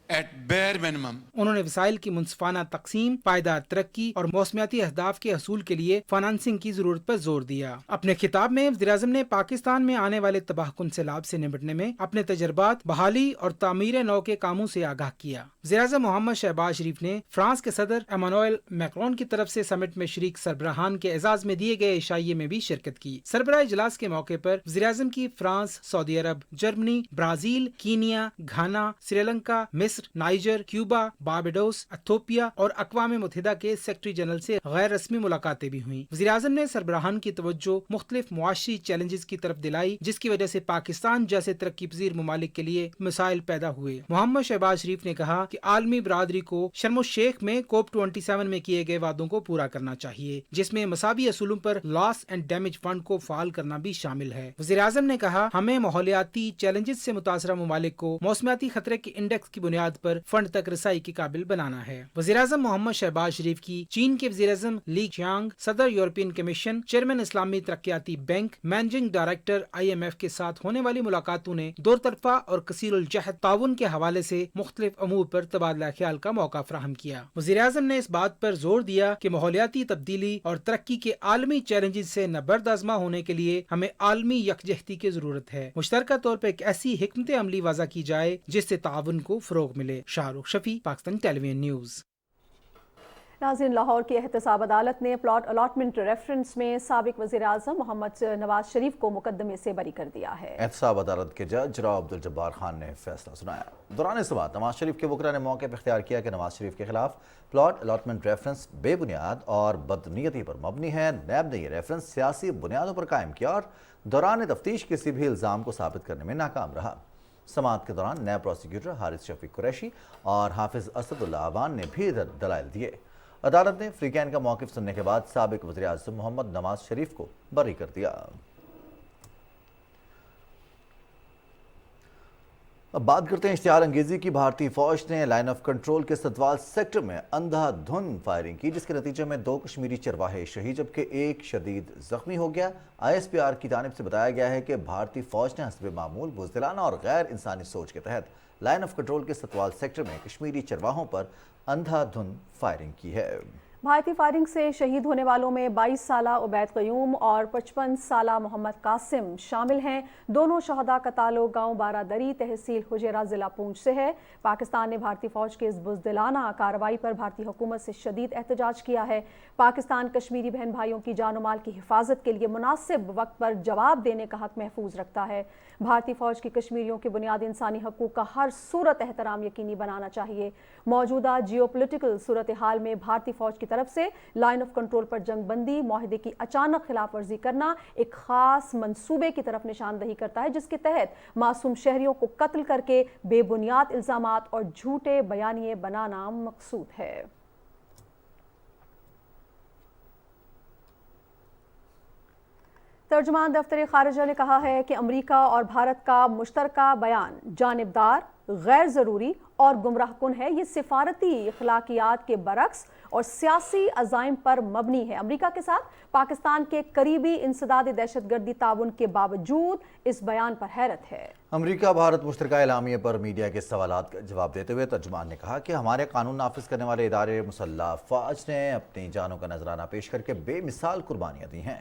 at bare minimum. انہوں نے وسائل کی منصفانہ تقسیم، پائیدار ترقی اور موسمیاتی اہداف کے حصول کے لیے فائنانسنگ کی ضرورت پر زور دیا۔ اپنے خطاب میں وزیراعظم نے پاکستان میں آنے والے تباہ کن سیلاب سے نمٹنے میں اپنے تجربات، بحالی اور تعمیر نو کے کاموں سے آگاہ کیا۔ وزیراعظم محمد شہباز شریف نے فرانس کے صدر ایمانوئل میکرون کی طرف سے سمٹ میں شریک سربراہان کے اعزاز میں دیے گئے عشائیے میں بھی شرکت کی۔ سربراہ اجلاس کے موقع پر وزیراعظم کی فرانس، سعودی عرب، Germany, Brazil, Kenya, Ghana, Sri Lanka, مصر، نائجر، کیوبا، باربیڈوس، ایتھوپیا اور اقوام متحدہ کے سیکرٹری جنرل سے غیر رسمی ملاقاتیں بھی ہوئیں۔ وزیراعظم نے سربراہان کی توجہ مختلف معاشی چیلنجز کی طرف دلائی جس کی وجہ سے پاکستان جیسے ترقی پذیر ممالک کے لیے مسائل پیدا ہوئے۔ محمد شہباز شریف نے کہا کہ عالمی برادری کو شرم الشیخ میں کوپ 27 میں کیے گئے وعدوں کو پورا کرنا چاہیے جس میں مساوی اصولوں پر لاس اینڈ ڈیمیج فنڈ کو فعال کرنا بھی شامل ہے۔ وزیراعظم نے کہا ہمیں ماحولیاتی چیلنجز سے متاثرہ ممالک کو موسمیاتی خطرے کے انڈیکس کی بنیاد پر فنڈ تک رسائی کے قابل بنانا ہے۔ وزیراعظم محمد شہباز شریف کی چین کے وزیراعظم لی چیانگ، صدر یورپین کمیشن، چیئرمین اسلامی ترقیاتی بینک، مینیجنگ ڈائریکٹر IMF کے ساتھ ہونے والی ملاقاتوں نے دو طرفہ اور کثیر الجہت تعاون کے حوالے سے مختلف امور پر تبادلہ خیال کا موقع فراہم کیا۔ وزیراعظم نے اس بات پر زور دیا کہ ماحولیاتی تبدیلی اور ترقی کے عالمی چیلنجز سے نبرد آزما ہونے کے لیے ہمیں عالمی یکجہتی کی ضرورت ہے۔ مشترکہ طور پر ایک ایسی حکمت عملی وضع کی جائے جس سے تعاون کو فروغ ملے۔ شاہ رخ شفیع، پاکستان ٹیلی ویژن نیوز۔ ناظرین، لاہور کی احتساب عدالت نے پلاٹ الاٹمنٹ ریفرنس میں سابق وزیر اعظم محمد نواز شریف کو مقدمے سے بری کر دیا ہے۔ احتساب عدالت کے جج راؤ عبدالجبار خان نے فیصلہ سنایا۔ دوران سماعت نواز شریف کے وکلاء نے موقع پر اختیار کیا کہ نواز شریف کے خلاف پلاٹ الاٹمنٹ ریفرنس بے بنیاد اور بدنیتی پر مبنی ہے۔ نیب نے یہ ریفرنس سیاسی بنیادوں پر قائم کیا اور دوران تفتیش کسی بھی الزام کو ثابت کرنے میں ناکام رہا۔ سماعت کے دوران نیب پروسیکیوٹر حارث شفیق قریشی اور حافظ اسد اللہ عوان نے بھی دلائل دیے۔ عدالت نے فریقین کا موقف سننے کے بعد سابق وزیر اعظم محمد نواز شریف کو بری کر دیا۔ اب بات کرتے ہیں اشتعال انگیزی کی۔ بھارتی فوج نے لائن آف کنٹرول کے ستوال سیکٹر میں اندھا دھند فائرنگ کی جس کے نتیجے میں 2 کشمیری چرواہے شہید جبکہ 1 شدید زخمی ہو گیا۔ ISPR کی جانب سے بتایا گیا ہے کہ بھارتی فوج نے حسب معمول بزدلانہ اور غیر انسانی سوچ کے تحت لائن آف کنٹرول کے ستوال سیکٹر میں کشمیری چرواہوں پر اندھا دھند فائرنگ کی ہے۔ بھارتی فائرنگ سے شہید ہونے والوں میں 22 سالہ عبید قیوم اور 55 سالہ محمد قاسم شامل ہیں۔ دونوں شہداء کا تعلق گاؤں بارادری تحصیل حجیرہ ضلع پونچھ سے ہے۔ پاکستان نے بھارتی فوج کے اس بزدلانہ کارروائی پر بھارتی حکومت سے شدید احتجاج کیا ہے۔ پاکستان کشمیری بہن بھائیوں کی جان و مال کی حفاظت کے لیے مناسب وقت پر جواب دینے کا حق محفوظ رکھتا ہے۔ بھارتی فوج کی کشمیریوں کے بنیادی انسانی حقوق کا ہر صورت احترام یقینی بنانا چاہیے۔ موجودہ جیو پولیٹیکل صورتحال میں بھارتی فوج کی طرف سے لائن آف کنٹرول پر جنگ بندی معاہدے کی اچانک خلاف ورزی کرنا ایک خاص منصوبے کی طرف نشاندہی کرتا ہے جس کے تحت معصوم شہریوں کو قتل کر کے بے بنیاد الزامات اور جھوٹے بیانیے بنانا مقصود ہے۔ ترجمان دفتر خارجہ نے کہا ہے کہ امریکہ اور بھارت کا مشترکہ بیان جانبدار، غیر ضروری اور گمراہ کن ہے۔ یہ سفارتی اخلاقیات کے برعکس اور سیاسی عزائم پر مبنی ہے۔ امریکہ کے ساتھ پاکستان کے قریبی انسداد دہشت گردی تعاون کے باوجود اس بیان پر حیرت ہے۔ امریکہ بھارت مشترکہ اعلامیے پر میڈیا کے سوالات کا جواب دیتے ہوئے ترجمان نے کہا کہ ہمارے قانون نافذ کرنے والے ادارے مسلح افواج نے اپنی جانوں کا نذرانہ پیش کر کے بے مثال قربانیاں دی ہیں۔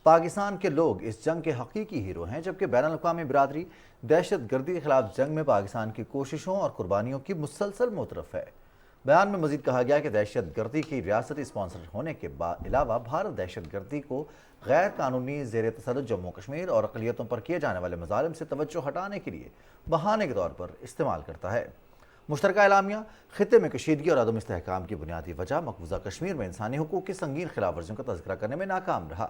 پاکستان کے لوگ اس جنگ کے حقیقی ہیرو ہیں، جبکہ بین الاقوامی برادری دہشت گردی کے خلاف جنگ میں پاکستان کی کوششوں اور قربانیوں کی مسلسل معترف ہے۔ بیان میں مزید کہا گیا کہ دہشت گردی کی ریاستی اسپانسر ہونے کے علاوہ بھارت دہشت گردی کو غیر قانونی زیر تسلط جموں کشمیر اور اقلیتوں پر کیے جانے والے مظالم سے توجہ ہٹانے کے لیے بہانے کے طور پر استعمال کرتا ہے۔ مشترکہ اعلامیہ خطے میں کشیدگی اور عدم استحکام کی بنیادی وجہ مقبوضہ کشمیر میں انسانی حقوق کی سنگین خلاف ورزیوں کا تذکرہ کرنے میں ناکام رہا۔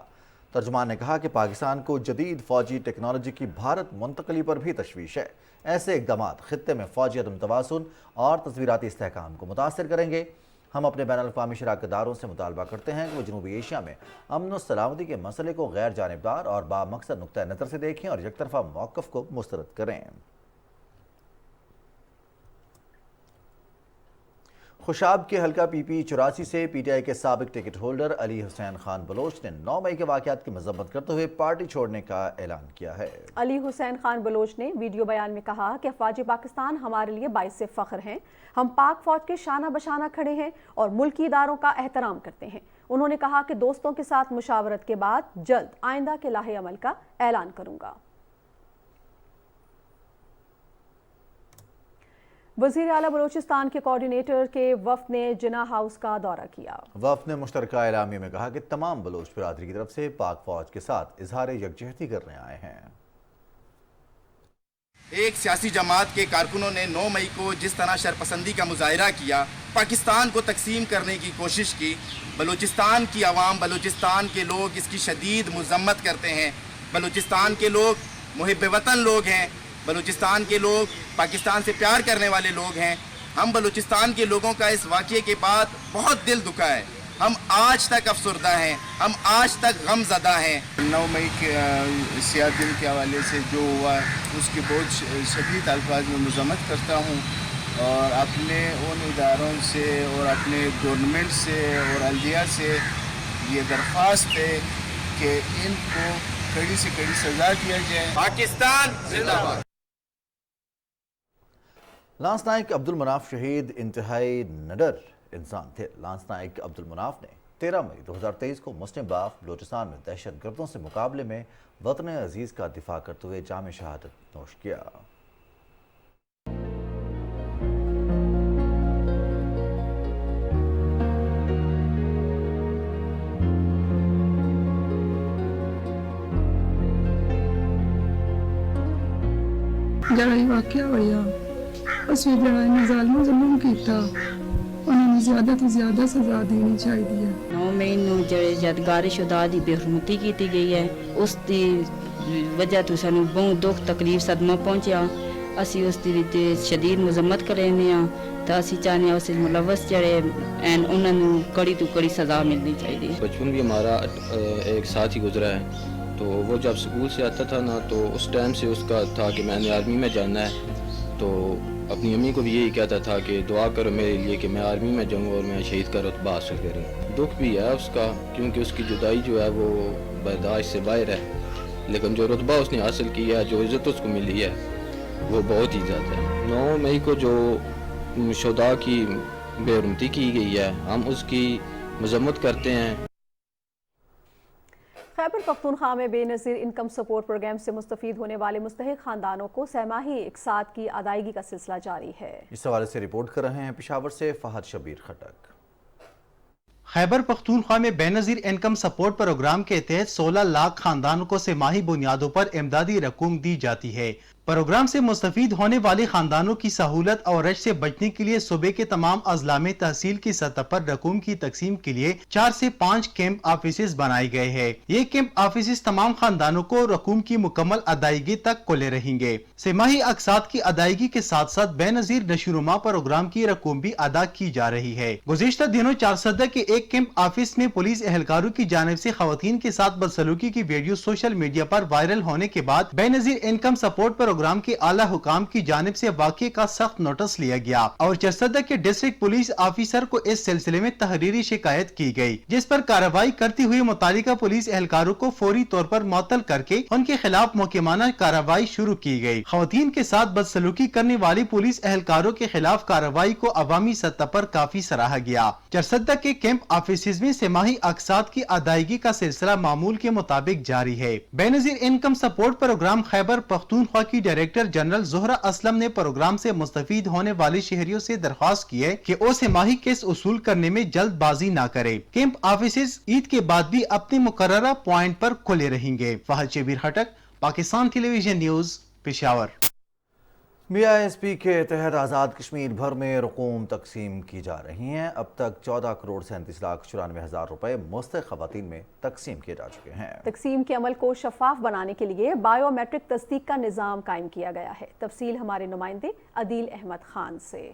ترجمان نے کہا کہ پاکستان کو جدید فوجی ٹیکنالوجی کی بھارت منتقلی پر بھی تشویش ہے۔ ایسے اقدامات خطے میں فوجی عدم توازن اور تصویراتی استحکام کو متاثر کریں گے۔ ہم اپنے بین الاقوامی شراکت داروں سے مطالبہ کرتے ہیں کہ وہ جنوبی ایشیا میں امن و سلامتی کے مسئلے کو غیر جانبدار اور بامقصد نقطہ نظر سے دیکھیں اور یک طرفہ موقف کو مسترد کریں۔ خوشاب کے حلقہ پی پی 84 سے پی ٹی آئی کے سابق ٹکٹ ہولڈر علی حسین خان بلوچ نے 9 مئی کے واقعات کی مذمت کرتے ہوئے پارٹی چھوڑنے کا اعلان کیا ہے۔ علی حسین خان بلوچ نے ویڈیو بیان میں کہا کہ افواج پاکستان ہمارے لیے باعث فخر ہیں۔ ہم پاک فوج کے شانہ بشانہ کھڑے ہیں اور ملکی اداروں کا احترام کرتے ہیں۔ انہوں نے کہا کہ دوستوں کے ساتھ مشاورت کے بعد جلد آئندہ کے لاہے عمل کا اعلان کروں گا۔ وزیر اعلیٰ بلوچستان کے کوارڈینیٹر کے وفد نے جناح ہاؤس کا دورہ کیا۔ وفد نے مشترکہ اعلامیے میں کہا کہ تمام بلوچ برادری کی طرف سے پاک فوج کے ساتھ اظہار یکجہتی کرنے آئے ہیں۔ ایک سیاسی جماعت کے کارکنوں نے 9 مئی کو جس طرح شرپسندی کا مظاہرہ کیا، پاکستان کو تقسیم کرنے کی کوشش کی، بلوچستان کی عوام، بلوچستان کے لوگ اس کی شدید مذمت کرتے ہیں۔ بلوچستان کے لوگ محب وطن لوگ ہیں، بلوچستان کے لوگ پاکستان سے پیار کرنے والے لوگ ہیں۔ ہم بلوچستان کے لوگوں کا اس واقعے کے بعد بہت دل دکھا ہے۔ ہم آج تک افسردہ ہیں، ہم آج تک غم زدہ ہیں۔ 9 مئی کے سیاہ دن کے حوالے سے جو ہوا اس کی بہت شدید الفاظ میں مذمت کرتا ہوں، اور اپنے ان اداروں سے اور اپنے گورنمنٹ سے اور عدلیہ سے یہ درخواست ہے کہ ان کو کڑی سے کڑی سزا دیا جائے۔ پاکستان زندہ باد۔ لانس نائک عبد المناف شہید انتہائی نڈر انسان تھے۔ لانس نائک عبد المناف نے 13 مئی 2023 کو مسلم باغ بلوچستان میں دہشت گردوں سے مقابلے میں وطن عزیز کا دفاع کرتے ہوئے جام شہادت نوش کیا۔ جڑائی واقعہ ہویا اس وی جڑائی نے ظالم ظلم کیتا، انہوں نے زیادہ تو زیادہ سزا دینی چاہیے۔ 9 مئی نو جڑے یادگار شہدا دی بے حرمتی کیتی گئی ہے، اس دی وجہ تو سانو بہت دکھ تکلیف صدمہ پہنچیا۔ اسی اس دی شدید مذمت کرنے ہاں، تو اسی چاہنے اس ملوث جڑے ہیں انہوں نے کڑی تو کڑی سزا ملنی چاہیے۔ بچپن بھی ہمارا ایک ساتھ ہی گزرا ہے، تو وہ جب اسکول سے آتا تھا نا تو اس ٹائم سے اس کا تھا کہ میں نے آرمی میں جانا ہے، تو اپنی امی کو بھی یہی کہتا تھا کہ دعا کرو میرے لیے کہ میں آرمی میں جاؤں اور میں شہید کا رتبہ حاصل کروں۔ دکھ بھی ہے اس کا، کیونکہ اس کی جدائی جو ہے وہ برداشت سے باہر ہے، لیکن جو رتبہ اس نے حاصل کیا ہے، جو عزت اس کو ملی ہے، وہ بہت ہی زیادہ ہے۔ 9 مئی کو جو شہداء کی بے حرمتی کی گئی ہے، ہم اس کی مذمت کرتے ہیں۔ خیبر پختونخوا میں بے نظیر انکم سپورٹ پروگرام سے مستفید ہونے والے مستحق خاندانوں کو سہ ماہی اقساط کی ادائیگی کا سلسلہ جاری ہے۔ اس حوالے سے رپورٹ کر رہے ہیں پشاور سے فہد شبیر خٹک۔ خیبر پختونخوا میں بے نظیر انکم سپورٹ پروگرام کے تحت 16 لاکھ خاندانوں کو سہ ماہی بنیادوں پر امدادی رقم دی جاتی ہے۔ پروگرام سے مستفید ہونے والے خاندانوں کی سہولت اور رش سے بچنے کے لیے صوبے کے تمام اضلاع میں تحصیل کی سطح پر رقم کی تقسیم کے لیے 4 سے 5 کیمپ آفیسز بنائے گئے ہیں۔ یہ کیمپ آفیسز تمام خاندانوں کو رقم کی مکمل ادائیگی تک کھلے رہیں گے۔ سہ ماہی اقساط کی ادائیگی کے ساتھ ساتھ بے نظیر نشو و نما پروگرام کی رقم بھی ادا کی جا رہی ہے۔ گزشتہ دنوں 4 صدر کے एक कैंप ऑफिस में पुलिस एहलकारों की जानिब से खवातीन के साथ बदसलूकी की वीडियो सोशल मीडिया पर वायरल होने के बाद बेनजीर इनकम सपोर्ट प्रोग्राम के आला हुकाम की जानिब से वाक़े का सख्त नोटिस लिया गया और चरसदा के डिस्ट्रिक्ट पुलिस ऑफिसर को इस सिलसिले में तहरीरी शिकायत की गई, जिस पर कार्रवाई करते हुए मुतालिका पुलिस एहलकारों को फौरी तौर पर मुअत्तल करके उनके खिलाफ मुकम्मल कार्रवाई शुरू की गई। खवातीन के साथ बदसलूकी करने वाले पुलिस एहलकारों के खिलाफ कार्रवाई को अवामी सतह पर काफी सराहा गया। चरसदा के कैंप ऑफिस में सेमाही अकसाद की अदायगी का सिलसिला मामूल के मुताबिक जारी है। Benazir income support program Khyber Pakhtunkhwa की डायरेक्टर जनरल जोहरा असलम ने प्रोग्राम से मुस्तफीद होने वाले शहरियों से दरख्वास्त की है कि वो सेमाही केस उसूल करने में जल्दबाजी न करे। कैंप ऑफिस ईद के बाद भी अपने मुकर्ररा पॉइंट पर खुले रहेंगे। Fahad Shabbir Khattak, Pakistan television news, Peshawar. BISP के तहत आज़ाद कश्मीर भर में रकूम तकसीम की जा रही हैं। अब तक 14 करोड़ 37,94,000 रुपए मुस्तहिक़ ख़वातीन में तकसीम किए जा चुके हैं। तकसीम के अमल को शफाफ बनाने के लिए बायोमेट्रिक तस्दीक का निज़ाम कायम किया गया है। तफसील हमारे नुमाइंदे अदील अहमद खान से।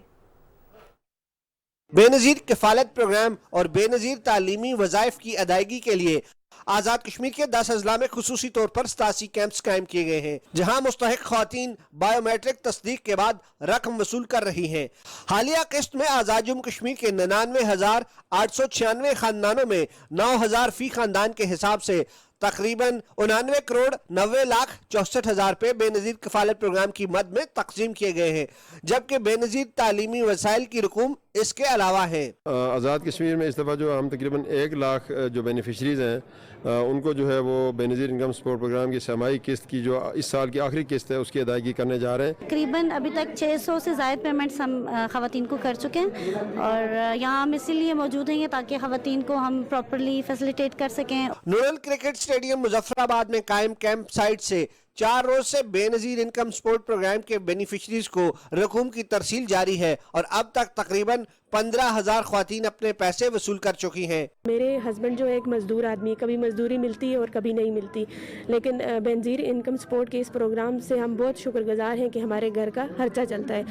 बेनज़ीर किफ़ालत प्रोग्राम और बेनज़ीर तालीमी वज़ाइफ की अदायगी के लिए आज़ाद कश्मीर के 10 अजला में खुसूसी तौर पर 87 कैंप्स कायम किए गए हैं, जहां मुस्तहिक़ ख़वातीन बायोमेट्रिक तस्दीक के बाद रकम वसूल कर रही हैं। हालिया किस्त में आज़ाद जम्मू कश्मीर के 99,896 खानदानों में 9,000 फी खानदान के हिसाब से तकरीबन 99 करोड़ 90,64,000 रुपए बेनज़ीर किफ़ालत प्रोग्राम की मद में तक़सीम किए गए हैं, जबकि बेनज़ीर तालीमी वसाइल की रकूम इसके अलावा है। आज़ाद कश्मीर में इस दफ़ा जो हम तकरीबन 1 लाख जो बेनिफिशरीज़ हैं उनको जो है वो बेनज़ीर इनकम सपोर्ट प्रोग्राम की समाई किस्त की जो इस साल की आखिरी किस्त है उसकी अदायगी करने जा रहे हैं। तकरीबन अभी तक 600 से ज़ायद पेमेंट्स हम ख़वातीन को कर चुके हैं और यहाँ हम इसीलिए मौजूद हैं ताकि ख़वातीन को हम प्रॉपर्ली फैसिलिटेट कर सकें। नूरल क्रिकेट स्टेडियम मुजफ्फराबाद में कायम कैंप साइट से 4 रोज से बेनज़ीर इनकम सपोर्ट प्रोग्राम के बेनिफिशरीज को रकूम की तरसील जारी है और अब तक तकरीबन 15,000 ख़वातीन अपने पैसे वसूल कर चुकी हैं। मेरे हस्बैंड जो एक मजदूर आदमी, कभी मजदूरी मिलती है और कभी नहीं मिलती, लेकिन बेनज़ीर इनकम सपोर्ट के इस प्रोग्राम से हम बहुत शुक्रगुजार हैं कि हमारे घर का खर्चा चलता है।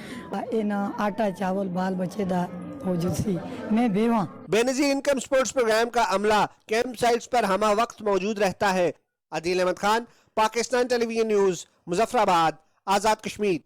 आटा चावल बाल बच्चेदार मैं बेवा। बेनज़ीर इनकम सपोर्ट्स प्रोग्राम का अमला कैंप साइट्स पर हमा वक्त मौजूद रहता है। Adeel Ahmad Khan, Pakistan television news, Muzaffarabad, Azad Kashmir.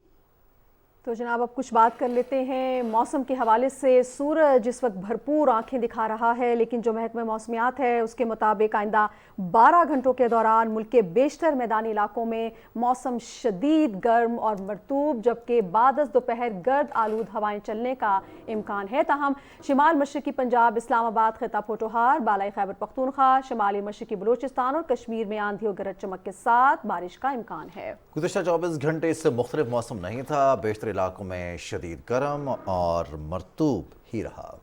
तो जनाब अब कुछ बात कर लेते हैं मौसम के हवाले से। सूरज इस वक्त भरपूर आंखें दिखा रहा है, लेकिन जो महकमा मौसमियात है उसके मुताबिक आइंदा 12 घंटों के दौरान मुल्क के बेशतर मैदानी इलाकों में मौसम शदीद गर्म और मरतूब, जबकि बादस दोपहर गर्द आलूद हवाएं चलने का इम्कान है। ताहम शिमाल मशरकी पंजाब, इस्लामाबाद, खिता पोटोहार, बालाई खैबर पख्तूनख्वा, शिमाली मशरकी बलूचिस्तान और कश्मीर में आंधी और गरज चमक के साथ बारिश का इम्कान है। गुज़िश्ता 24 घंटे इससे मुख्तलिफ मौसम नहीं था। बेशतर इलाकों में शदीद गर्म और मरतूब ही रहा।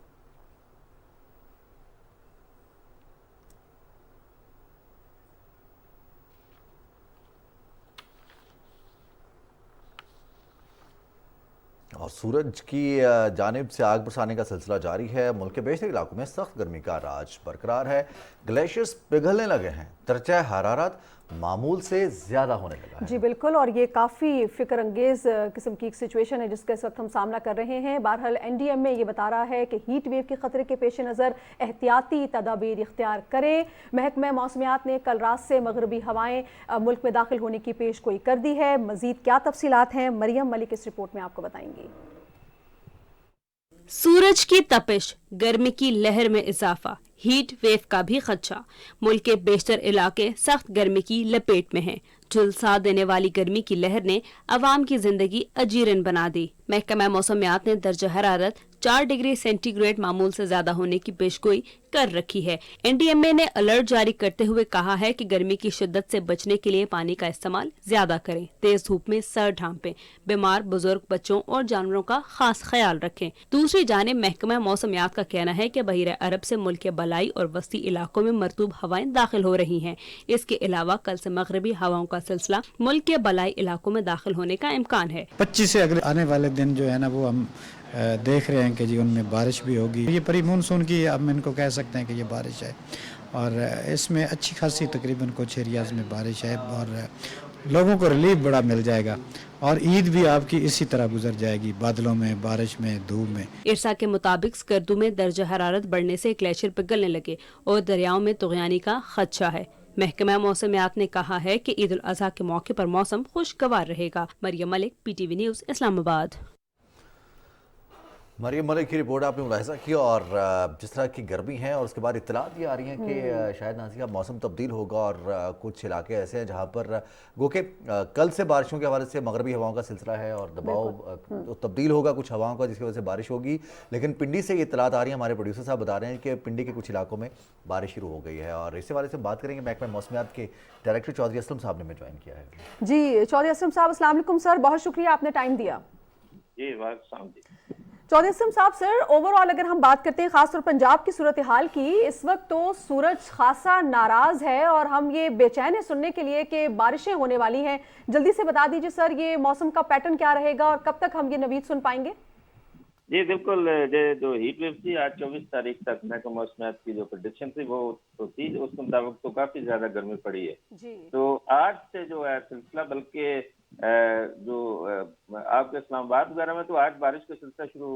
और सूरज की जानिब से आग बरसाने का सिलसिला जारी है। मुल्क के बेशतर इलाकों में सख्त गर्मी का राज बरकरार है। ग्लेशियर्स पिघलने लगे हैं। दर्जा हरारत मामूल से ज़्यादा होने लगा है। जी बिल्कुल, और ये काफ़ी फ़िक्र अंगेज़ किस्म की एक सिचुएशन है जिसका इस वक्त हम सामना कर रहे हैं। बहरहाल NDMA ये बता रहा है कि हीट वेव के ख़तरे के पेश नज़र एहतियाती तदाबीर इख्तियार करें। महकमा मौसमियात ने कल रात से मगरबी हवाएं मुल्क में दाखिल होने की पेशगोई कर दी है। मज़ीद क्या तफसीलात हैं, मरियम मलिक इस रिपोर्ट में आपको बताएंगी। सूरज की तपिश, गर्मी की लहर में इजाफा, हीट वेव का भी खदशा। मुल्क के बेशतर इलाके सख्त गर्मी की लपेट में हैं। झुलसा देने वाली गर्मी की लहर ने अवाम की जिंदगी अजीरन बना दी। महकमा मौसमियात ने दर्जा हरारत 4 डिग्री सेंटीग्रेड मामूल से ज्यादा होने की पेशगोई कर रखी है। NDMA ने अलर्ट जारी करते हुए कहा है कि गर्मी की शिद्दत से बचने के लिए पानी का इस्तेमाल ज्यादा करें, तेज धूप में सर ढांपें, बीमार बुजुर्ग, बच्चों और जानवरों का खास ख्याल रखें। दूसरी जानिब महकमा मौसमियात का कहना है कि बहीर अरब से मुल्क के बलाई और वस्ती इलाकों में मरतूब हवाएं दाखिल हो रही हैं। इसके अलावा कल से मगरबी हवाओं का सिलसिला मुल्क के बलाई इलाकों में दाखिल होने का इम्कान है। 25 से अगले आने वाले दिन जो है ना वो हम देख रहे हैं कि जी उनमें बारिश भी होगी। ये प्री मानसून की अब इनको कह सकते हैं कि ये बारिश है और इसमें अच्छी खासी तकरीबन कुछ एरियाज़ में बारिश है और लोगों को रिलीफ बड़ा मिल जाएगा और ईद भी आपकी इसी तरह गुजर जाएगी, बादलों में, बारिश में, धूप में। इरसा के मुताबिक स्कर्दू में दर्जा हरारत बढ़ने से ग्लेशियर पिघलने लगे और दरियाओं में तुग़यानी का खदशा है। महकमा मौसमियात ने कहा है कि ईद उल अज़हा के मौके पर मौसम खुशगवार रहेगा। Maryam Malik, PTV news, Islamabad. मरियम मलिक की रिपोर्ट आपने मुलाहिजा की, और जिस तरह की गर्मी है और उसके बाद इत्तलात ये आ रही हैं कि शायद नाज़िया मौसम तब्दील होगा, और कुछ इलाके ऐसे हैं जहाँ पर गो के कल से बारिशों के हवाले से मगरबी हवाओं का सिलसिला है और दबाव तो तब्दील होगा कुछ हवाओं का, जिसकी वजह से बारिश होगी। लेकिन पिंडी से ये इत्तलात आ रही है, हमारे प्रोड्यूसर साहब बता रहे हैं कि पिंडी के कुछ इलाकों में बारिश शुरू हो गई है, और इस हवाले से बात करेंगे महकमा मौसमियात के डायरेक्टर चौधरी असलम साहब ने हमें ज्वाइन किया है। जी चौधरी असलम साहब, अस्सलाम वालेकुम सर, बहुत शुक्रिया आपने टाइम दिया। जी वालेकुम। चौधरी असलम साहब, सर ओवरऑल अगर हम बात करते हैं खासतौर पंजाब की सूरत हाल की, इस वक्त तो सूरज खासा नाराज है और हम ये बेचैन है सुनने के लिए कि बारिशें होने वाली हैं। जल्दी से बता दीजिए सर, ये मौसम का पैटर्न क्या रहेगा और कब तक हम ये नवीद सुन पाएंगे? जी बिल्कुल, जो हीट वेव थी आज 24 तारीख तक महकमा मौसमियात की जो प्रेडिक्शन थी वो तो थी, उसके मुताबिक तो काफी ज्यादा गर्मी पड़ी है जी। तो आज से जो है सिलसिला, बल्कि जो आपके इस्लामाबाद वगैरह में तो आज बारिश का सिलसिला शुरू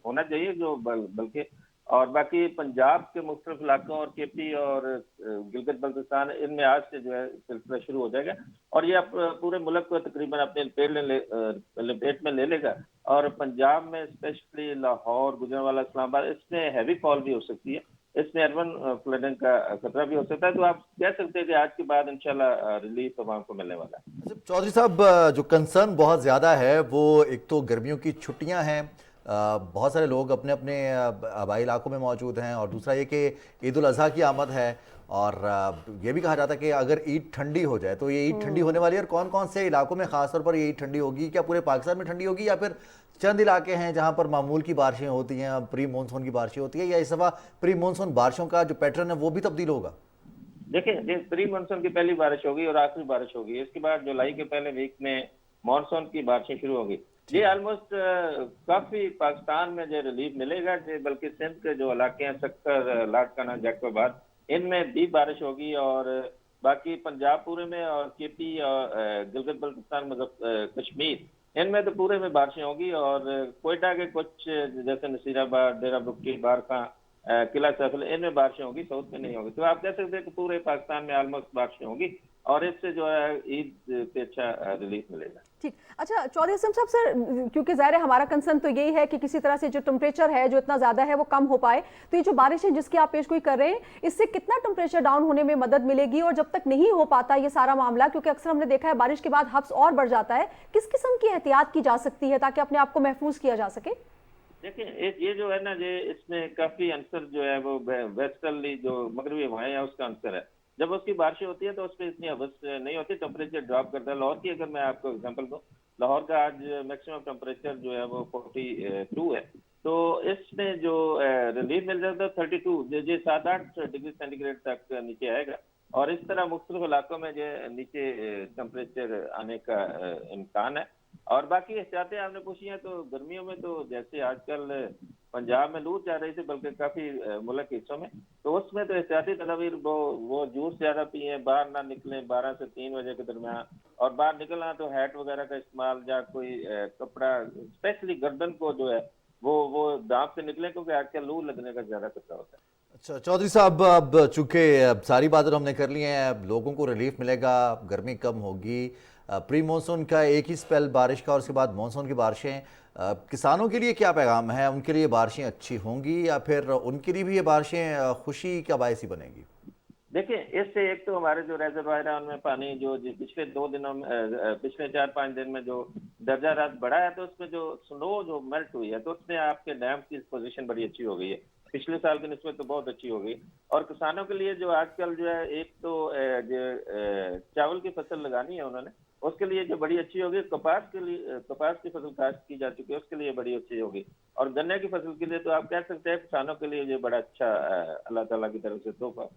होना चाहिए, जो बल्कि और बाकी पंजाब के मुख्तलिफ इलाकों और KP और गिलगित बल्तिस्तान, इनमें आज से जो है सिलसिला शुरू हो जाएगा और ये पूरे मुल्क को तकरीबन अपने लपेट में ले लेगा। और पंजाब में स्पेशली लाहौर, गुजरांवाला, इस्लामाबाद, इसमें हैवी फॉल भी हो सकती है, इसमें अर्बन फ्लडिंग का खतरा भी हो सकता है। तो आप कह सकते हैं कि आज के बाद इंशाल्लाह रिलीफ आवाम को मिलने वाला है। चौधरी साहब, जो कंसर्न बहुत ज़्यादा है वो एक तो गर्मियों की छुट्टियां हैं, बहुत सारे लोग अपने अपने आबाई इलाकों में मौजूद हैं, और दूसरा ये कि ईद उल अज़हा की आमद है, और ये भी कहा जाता है कि अगर ईद ठंडी हो जाए तो ये ईद ठंडी होने वाली है। और कौन कौन से इलाकों में ख़ासतौर पर ये ईद ठंडी होगी? क्या पूरे पाकिस्तान में ठंडी होगी या फिर चंद इलाके हैं जहाँ पर मामूल की बारिशें होती हैं, प्री मानसून की बारिशें होती है, या इस दफ़ा प्री मानसून बारिशों का जो पैटर्न है वो भी तब्दील होगा? देखिए, प्री मानसून की पहली बारिश होगी और आखिरी बारिश होगी, इसके बाद जुलाई के पहले वीक में मानसून की बारिशें शुरू होगी। ये ऑलमोस्ट काफी पाकिस्तान में जो रिलीफ मिलेगा, बल्कि सिंध के जो इलाके हैं सक्कर, लाड़काना, जैकोबाद, इनमें भी बारिश होगी, और बाकी पंजाब पूरे में और KP और गिलगित बल्तिस्तान, कश्मीर, इनमें तो पूरे में बारिशें होगी। और कोयटा के कुछ जैसे नसीराबाद, डेरा बुक्की, बारखा, किला सैफल, इनमें बारिशें होगी, साउथ में नहीं होगी। तो आप कह सकते हैं कि पूरे पाकिस्तान में ऑलमोस्ट बारिशें होगी और इससे जो है ईद पे अच्छा रिलीफ मिलेगा। ठीक, अच्छा चौधरी असलम साहब, सर क्योंकि ज़ाहिर है हमारा कंसर्न तो यही है कि किसी तरह से जो टेम्परेचर है जो इतना ज़्यादा है वो कम हो पाए, तो ये जो बारिश है जिसकी आप पेशगोई कर रहे हैं, इससे कितना टेम्परेचर डाउन होने में मदद मिलेगी? और जब तक नहीं हो पाता ये सारा मामला, क्योंकि अक्सर हमने देखा है बारिश के बाद हब्स और बढ़ जाता है, किस किस्म की एहतियात की जा सकती है ताकि अपने आप को महफूज किया जा सके? देखिए, ये जो है ना, ये इसमें काफी आंसर जो है वो वेस्टर्ली जो मगरबी हवाएं हैं उसका आंसर है। जब उसकी बारिशें होती है तो उस पर इतनी हवस नहीं होती, टेम्परेचर ड्रॉप करता है। लाहौर की अगर मैं आपको एग्जांपल दूं, लाहौर का आज मैक्सिमम टेम्परेचर जो है वो 42 है, तो इसमें जो रिलीफ मिल जाता है 32, जो 7-8 डिग्री सेंटीग्रेड तक नीचे आएगा। और इस तरह मुख्तलिफ इलाकों में जो नीचे टेम्परेचर आने का इम्कान है। और बाकी एहतियातें आपने पूछी हैं, तो गर्मियों में तो जैसे आजकल पंजाब में लू चल रही थी, बल्कि काफी मुल्क के हिस्सों में, तो उसमें तो एहतियाती तदबीर वो जूस ज्यादा पिए, बाहर ना निकलें 12 से 3 बजे के दरमियान, और बाहर निकलना तो हैट वगैरह का इस्तेमाल या कोई कपड़ा, स्पेशली गर्दन को जो है वो दांत से निकले, क्योंकि आजकल लू लगने का ज्यादा खतरा होता है। अच्छा चौधरी साहब, अब चूंकि सारी बातें हमने कर ली हैं, लोगों को रिलीफ मिलेगा, गर्मी कम होगी, प्री मानसून का एक ही स्पेल बारिश का और उसके बाद मानसून की बारिशें, किसानों के लिए क्या पैगाम है? उनके लिए बारिशें अच्छी होंगी या फिर उनके लिए भी ये बारिशें खुशी का बायस ही बनेगी? देखिए, इससे एक तो हमारे जो रेजरवायर है उनमें पानी जो पिछले 2 दिनों में, पिछले 4-5 दिन में जो दर्जा रात बढ़ा है, तो उसमें जो स्नो जो मेल्ट हुई है, तो उसमें आपके डैम की पोजीशन बड़ी अच्छी हो गई है, पिछले साल की निस्बत तो बहुत अच्छी हो गई। और किसानों के लिए जो आजकल जो है, एक तो चावल की फसल लगानी है उन्होंने, उसके लिए जो बड़ी अच्छी होगी। कपास की फसल काश्त की जा चुकी है, उसके लिए बड़ी अच्छी होगी। और गन्ने की फसल के लिए तो आप कह सकते हैं किसानों के लिए जो बड़ा अच्छा अल्लाह ताला की तरफ से तोहफा।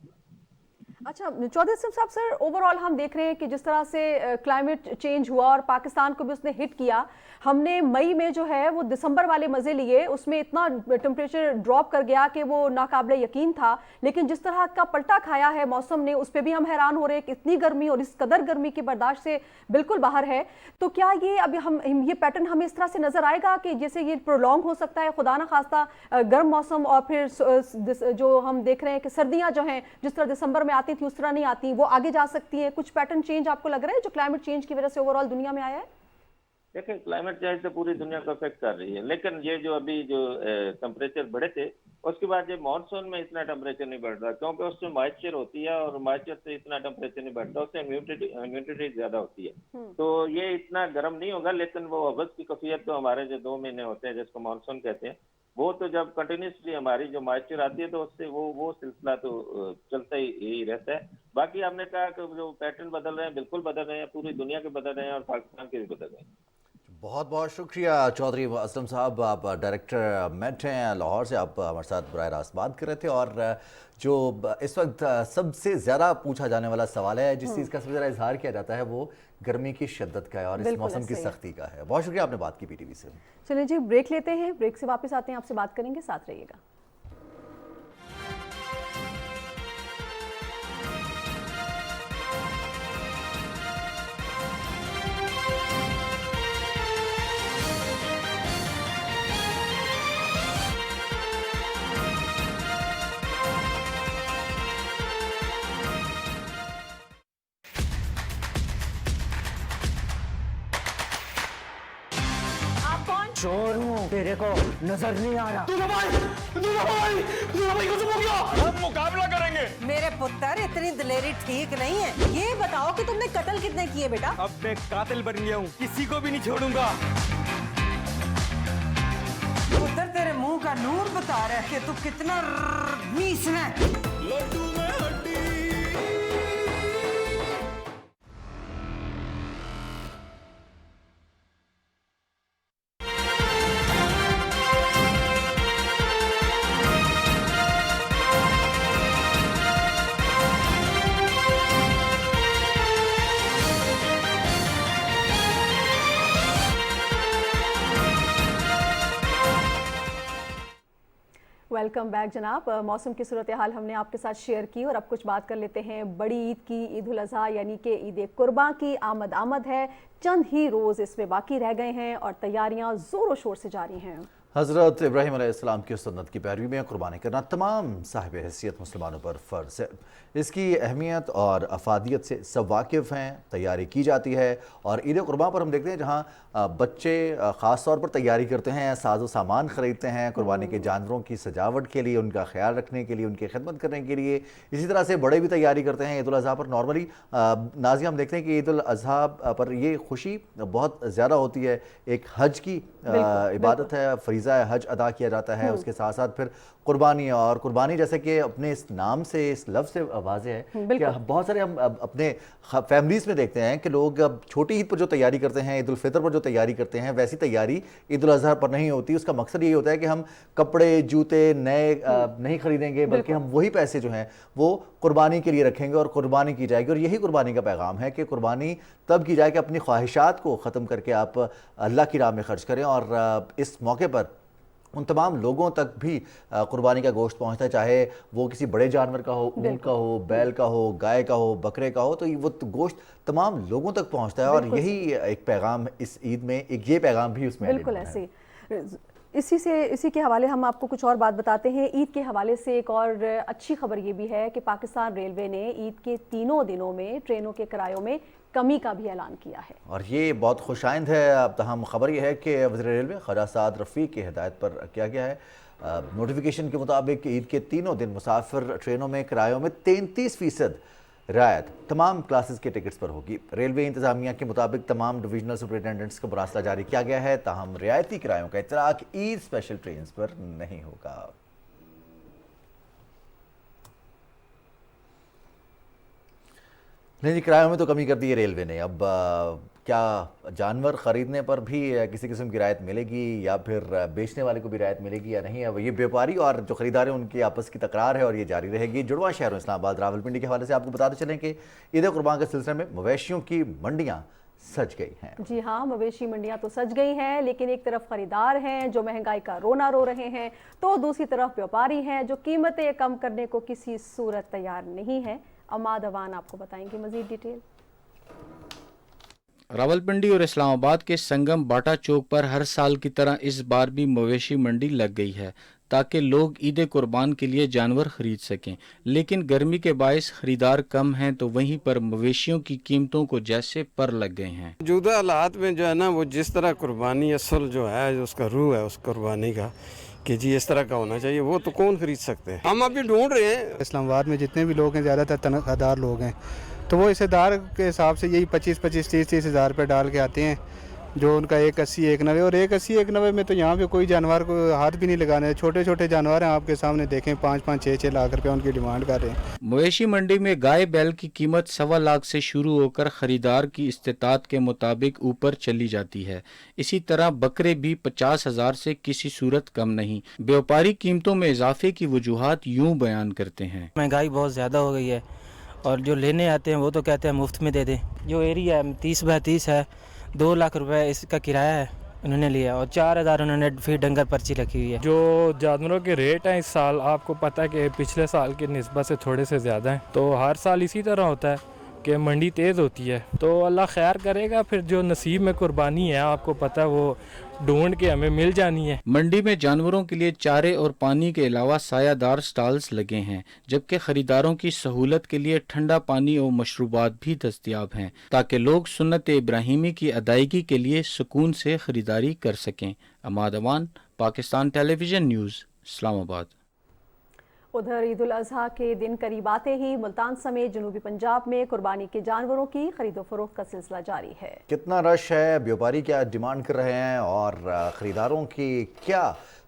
अच्छा चौधरी साहब, सर ओवरऑल हम देख रहे हैं कि जिस तरह से क्लाइमेट चेंज हुआ और पाकिस्तान को भी उसने हिट किया, हमने मई में जो है वो दिसंबर वाले मज़े लिए, उसमें इतना टेम्परेचर ड्रॉप कर गया कि वो नाकाबिले यकीन था। लेकिन जिस तरह का पलटा खाया है मौसम ने, उस पर भी हम हैरान हो रहे हैं कि इतनी गर्मी और इस कदर गर्मी की बर्दाश्त से बिल्कुल बाहर है। तो क्या ये अभी हम ये पैटर्न हमें इस तरह से नज़र आएगा कि जैसे ये प्रोलॉन्ग हो सकता है, खुदा ना खास्ता गर्म मौसम और फिर जो हम देख रहे हैं कि सर्दियाँ जो हैं जिस तरह दिसंबर में आती थी उस तरह नहीं आती, वो आगे जा सकती है? कुछ पैटर्न चेंज आपको लग रहा है जो क्लाइमेट चेंज की वजह से ओवरऑल दुनिया में आया है? देखिए, क्लाइमेट चेंज तो पूरी दुनिया को अफेक्ट कर रही है, लेकिन ये जो अभी जो टेम्परेचर बढ़े थे उसके बाद ये मानसून में इतना टेम्परेचर नहीं बढ़ रहा, क्योंकि उसमें मॉइस्चर होती है और मॉइस्चर से इतना टेम्परेचर नहीं बढ़ता, उससे इम्यूनिटी ज्यादा होती है। तो ये इतना गर्म नहीं होगा, लेकिन वो हवस की कैफियत तो हमारे जो 2 महीने होते हैं जिसको मानसून कहते हैं, वो तो जब कंटिन्यूसली हमारी जो मॉइस्चर आती है तो उससे वो सिलसिला तो चलता ही रहता है। बाकी आपने कहा कि जो पैटर्न बदल रहे हैं, बिल्कुल बदल रहे हैं, पूरी दुनिया के बदल रहे हैं और पाकिस्तान के भी बदल रहे हैं। बहुत बहुत शुक्रिया चौधरी असलम साहब, आप डायरेक्टर मेट हैं लाहौर से, आप हमारे साथ बराह रास्त बात कर रहे थे। और जो इस वक्त सबसे ज़्यादा पूछा जाने वाला सवाल है, जिस चीज़ का सबसे ज़्यादा इजहार किया जाता है, वो गर्मी की शिद्दत का है और इस मौसम की सख्ती का है। बहुत शुक्रिया, आपने बात की PTV से। चलिए जी, ब्रेक लेते हैं, ब्रेक से वापस आते हैं, आपसे बात करेंगे, साथ रहिएगा। चोर हूँ, तेरे को नजर नहीं आ रहा। हम मुकाबला करेंगे। मेरे पुत्र, इतनी दलेरी ठीक नहीं है। ये बताओ कि तुमने कत्ल कितने किए बेटा? अब मैं कातिल बन गया हूँ, किसी को भी नहीं छोड़ूंगा। पुत्र, तेरे मुंह का नूर बता रहा है कि तू कितना मीसना है। लड्डू में हड्डी। वेलकम बैक जनाब। मौसम की सूरत हाल हमने आपके साथ शेयर की और अब कुछ बात कर लेते हैं बड़ी ईद की, ईद उल अज़हा यानी कि ईद कुर्बां की आमद है। चंद ही रोज़ इसमें बाकी रह गए हैं और तैयारियां ज़ोरों शोर से जारी हैं। हज़रत इब्राहीम अलैहिस्सलाम की सुन्नत की पैरवी में कुर्बानी करना तमाम साहिब हैसियत मुसलमानों पर फ़र्ज़ है। इसकी अहमियत और अफादियत से सब वाकिफ़ हैं, तैयारी की जाती है। और ईद कुर्बान पर हम देखते हैं जहाँ बच्चे ख़ास तौर पर तैयारी करते हैं, साजो सामान ख़रीदते हैं कुर्बानी के जानवरों की सजावट के लिए, उनका ख्याल रखने के लिए, उनकी खिदमत करने के लिए। इसी तरह से बड़े भी तैयारी करते हैं। ईद उल अज़हा पर नॉर्मली नाज़िया हम देखते हैं कि ईद उल अज़हा पर ये खुशी बहुत ज़्यादा होती है। एक हज की इबादत है, फरीज़ा हज अदा किया जाता है, उसके साथ साथ फिर कुर्बानी। और कुर्बानी जैसे कि अपने इस नाम से, इस लफ्ज़ से वाज़ेह है कि बहुत सारे हम अपने फैमिलीज़ में देखते हैं कि लोग अब छोटी ईद पर जो तैयारी करते हैं, ईद उल फितर पर जो तैयारी करते हैं, वैसी तैयारी ईद उल अज़हा पर नहीं होती। उसका मकसद यही होता है कि हम कपड़े जूते नए नहीं खरीदेंगे, बल्कि हम वही पैसे जो हैं वो कुर्बानी के लिए रखेंगे और कुर्बानी की जाएगी। और यही कुर्बानी का पैगाम है कि कुर्बानी तब की जाए कि अपनी ख्वाहिशात को ख़त्म करके आप अल्लाह की राह में खर्च करें। और इस मौके पर उन तमाम लोगों तक भी कुर्बानी का गोश्त पहुंचता है, चाहे वो किसी बड़े जानवर का हो, ऊँट का हो, बैल का हो, गाय का हो, बकरे का हो, तो वो गोश्त तमाम लोगों तक पहुंचता है। और यही एक पैगाम इस ईद में, एक ये पैगाम भी उसमें बिल्कुल ऐसे। इसी के हवाले हम आपको कुछ और बात बताते हैं। ईद के हवाले से एक और अच्छी खबर ये भी है कि पाकिस्तान रेलवे ने ईद के तीनों दिनों में ट्रेनों के किरायों में कमी का भी ऐलान किया है और ये बहुत खुशाइंद है। अब तमाम खबर ये है कि वज़ीर रेलवे ख्वाजा साद रफ़ीक की हिदायत पर किया गया है। नोटिफिकेशन के मुताबिक ईद के तीनों दिन मुसाफिर ट्रेनों में किरायों में 33% रियायत तमाम क्लासेस के टिकट्स पर होगी। रेलवे इंतजामिया के मुताबिक तमाम डिविजनल सुपरिटेंडेंट्स को मुरासला जारी किया गया है, ताहम रियायती किरायों का इतलाक ईद स्पेशल ट्रेन पर नहीं होगा। नहीं जी, किरायों में तो कमी कर दी है रेलवे ने। अब क्या जानवर ख़रीदने पर भी किसी किस्म की रियायत मिलेगी या फिर बेचने वाले को भी रियायत मिलेगी या नहीं? अब ये व्यापारी और जो ख़रीदार हैं उनकी आपस की तकरार है और ये जारी रहेगी। जुड़वा शहरों इस्लामाबाद रावलपिंडी के हवाले से आपको बताते चलें कि ईद कुर्बान के सिलसिले में मवेशियों की मंडियाँ सज गई हैं। जी हाँ, मवेशी मंडियाँ तो सज गई हैं, लेकिन एक तरफ खरीदार हैं जो महंगाई का रोना रो रहे हैं, तो दूसरी तरफ व्यापारी हैं जो कीमतें कम करने को किसी सूरत तैयार नहीं है। अमाद अवान आपको बताएंगे मजीद डिटेल। रावलपिंडी और इस्लामाबाद के संगम बाटा चौक पर हर साल की तरह इस बार भी मवेशी मंडी लग गई है ताकि लोग ईद कुर्बान के लिए जानवर खरीद सकें, लेकिन गर्मी के बायस खरीदार कम हैं तो वहीं पर मवेशियों की कीमतों को जैसे पर लग गए हैं। मौजूदा हालात में जो है ना, वो जिस तरह कुर्बानी असल जो है, जो उसका रूह है उस कुर्बानी का कि जी इस तरह का होना चाहिए, वो तो कौन खरीद सकते हैं। हम अभी ढूंढ रहे हैं। इस्लामाबाद में जितने भी लोग हैं ज़्यादातर तनख्वाहदार लोग हैं, तो वो हिस्सेदार के हिसाब से यही 25-25, 30-30 हज़ार रुपये डाल के आते हैं, जो उनका 180, 190 और 180, 190 में तो यहाँ पे कोई जानवर को हाथ भी नहीं लगाने। छोटे छोटे जानवर हैं, आपके सामने देखें, 5-5, 6-6 लाख रुपए उनकी डिमांड कर रहे हैं। मवेशी मंडी में गाय बैल की कीमत 1.25 लाख से शुरू होकर खरीदार की इस्तेतात के मुताबिक ऊपर चली जाती है। इसी तरह बकरे भी 50,000 से किसी सूरत कम नहीं। व्यापारी कीमतों में इजाफे की वजूहात यूँ बयान करते हैं। महंगाई बहुत ज़्यादा हो गई है और जो लेने आते हैं वो तो कहते हैं मुफ्त में दे दें। जो एरिया है 30 बाय 30 है, 2 लाख रुपए इसका किराया है उन्होंने लिया और 4,000 उन्होंने फिर डंगर पर्ची रखी हुई है। जो जानवरों के रेट हैं इस साल आपको पता है कि पिछले साल की निस्बत से थोड़े से ज़्यादा हैं, तो हर साल इसी तरह होता है कि मंडी तेज़ होती है, तो अल्लाह खैर करेगा। फिर जो नसीब में कुर्बानी है आपको पता है वो ढूंढ के हमें मिल जानी है। मंडी में जानवरों के लिए चारे और पानी के अलावा सायादार स्टॉल्स लगे हैं, जबकि खरीदारों की सहूलत के लिए ठंडा पानी और मशरूबात भी दस्तयाब हैं ताकि लोग सुन्नत इब्राहिमी की अदायगी के लिए सुकून से खरीदारी कर सकें। अमाद अवान, पाकिस्तान टेलीविजन न्यूज़, इस्लामाबाद। उधर ईद उल अजहा के दिन करीब आते ही मुल्तान समेत जनूबी पंजाब में कुर्बानी के जानवरों की खरीदो फरोख्त का सिलसिला जारी है। कितना रश है, व्यापारी क्या डिमांड कर रहे हैं और खरीदारों की क्या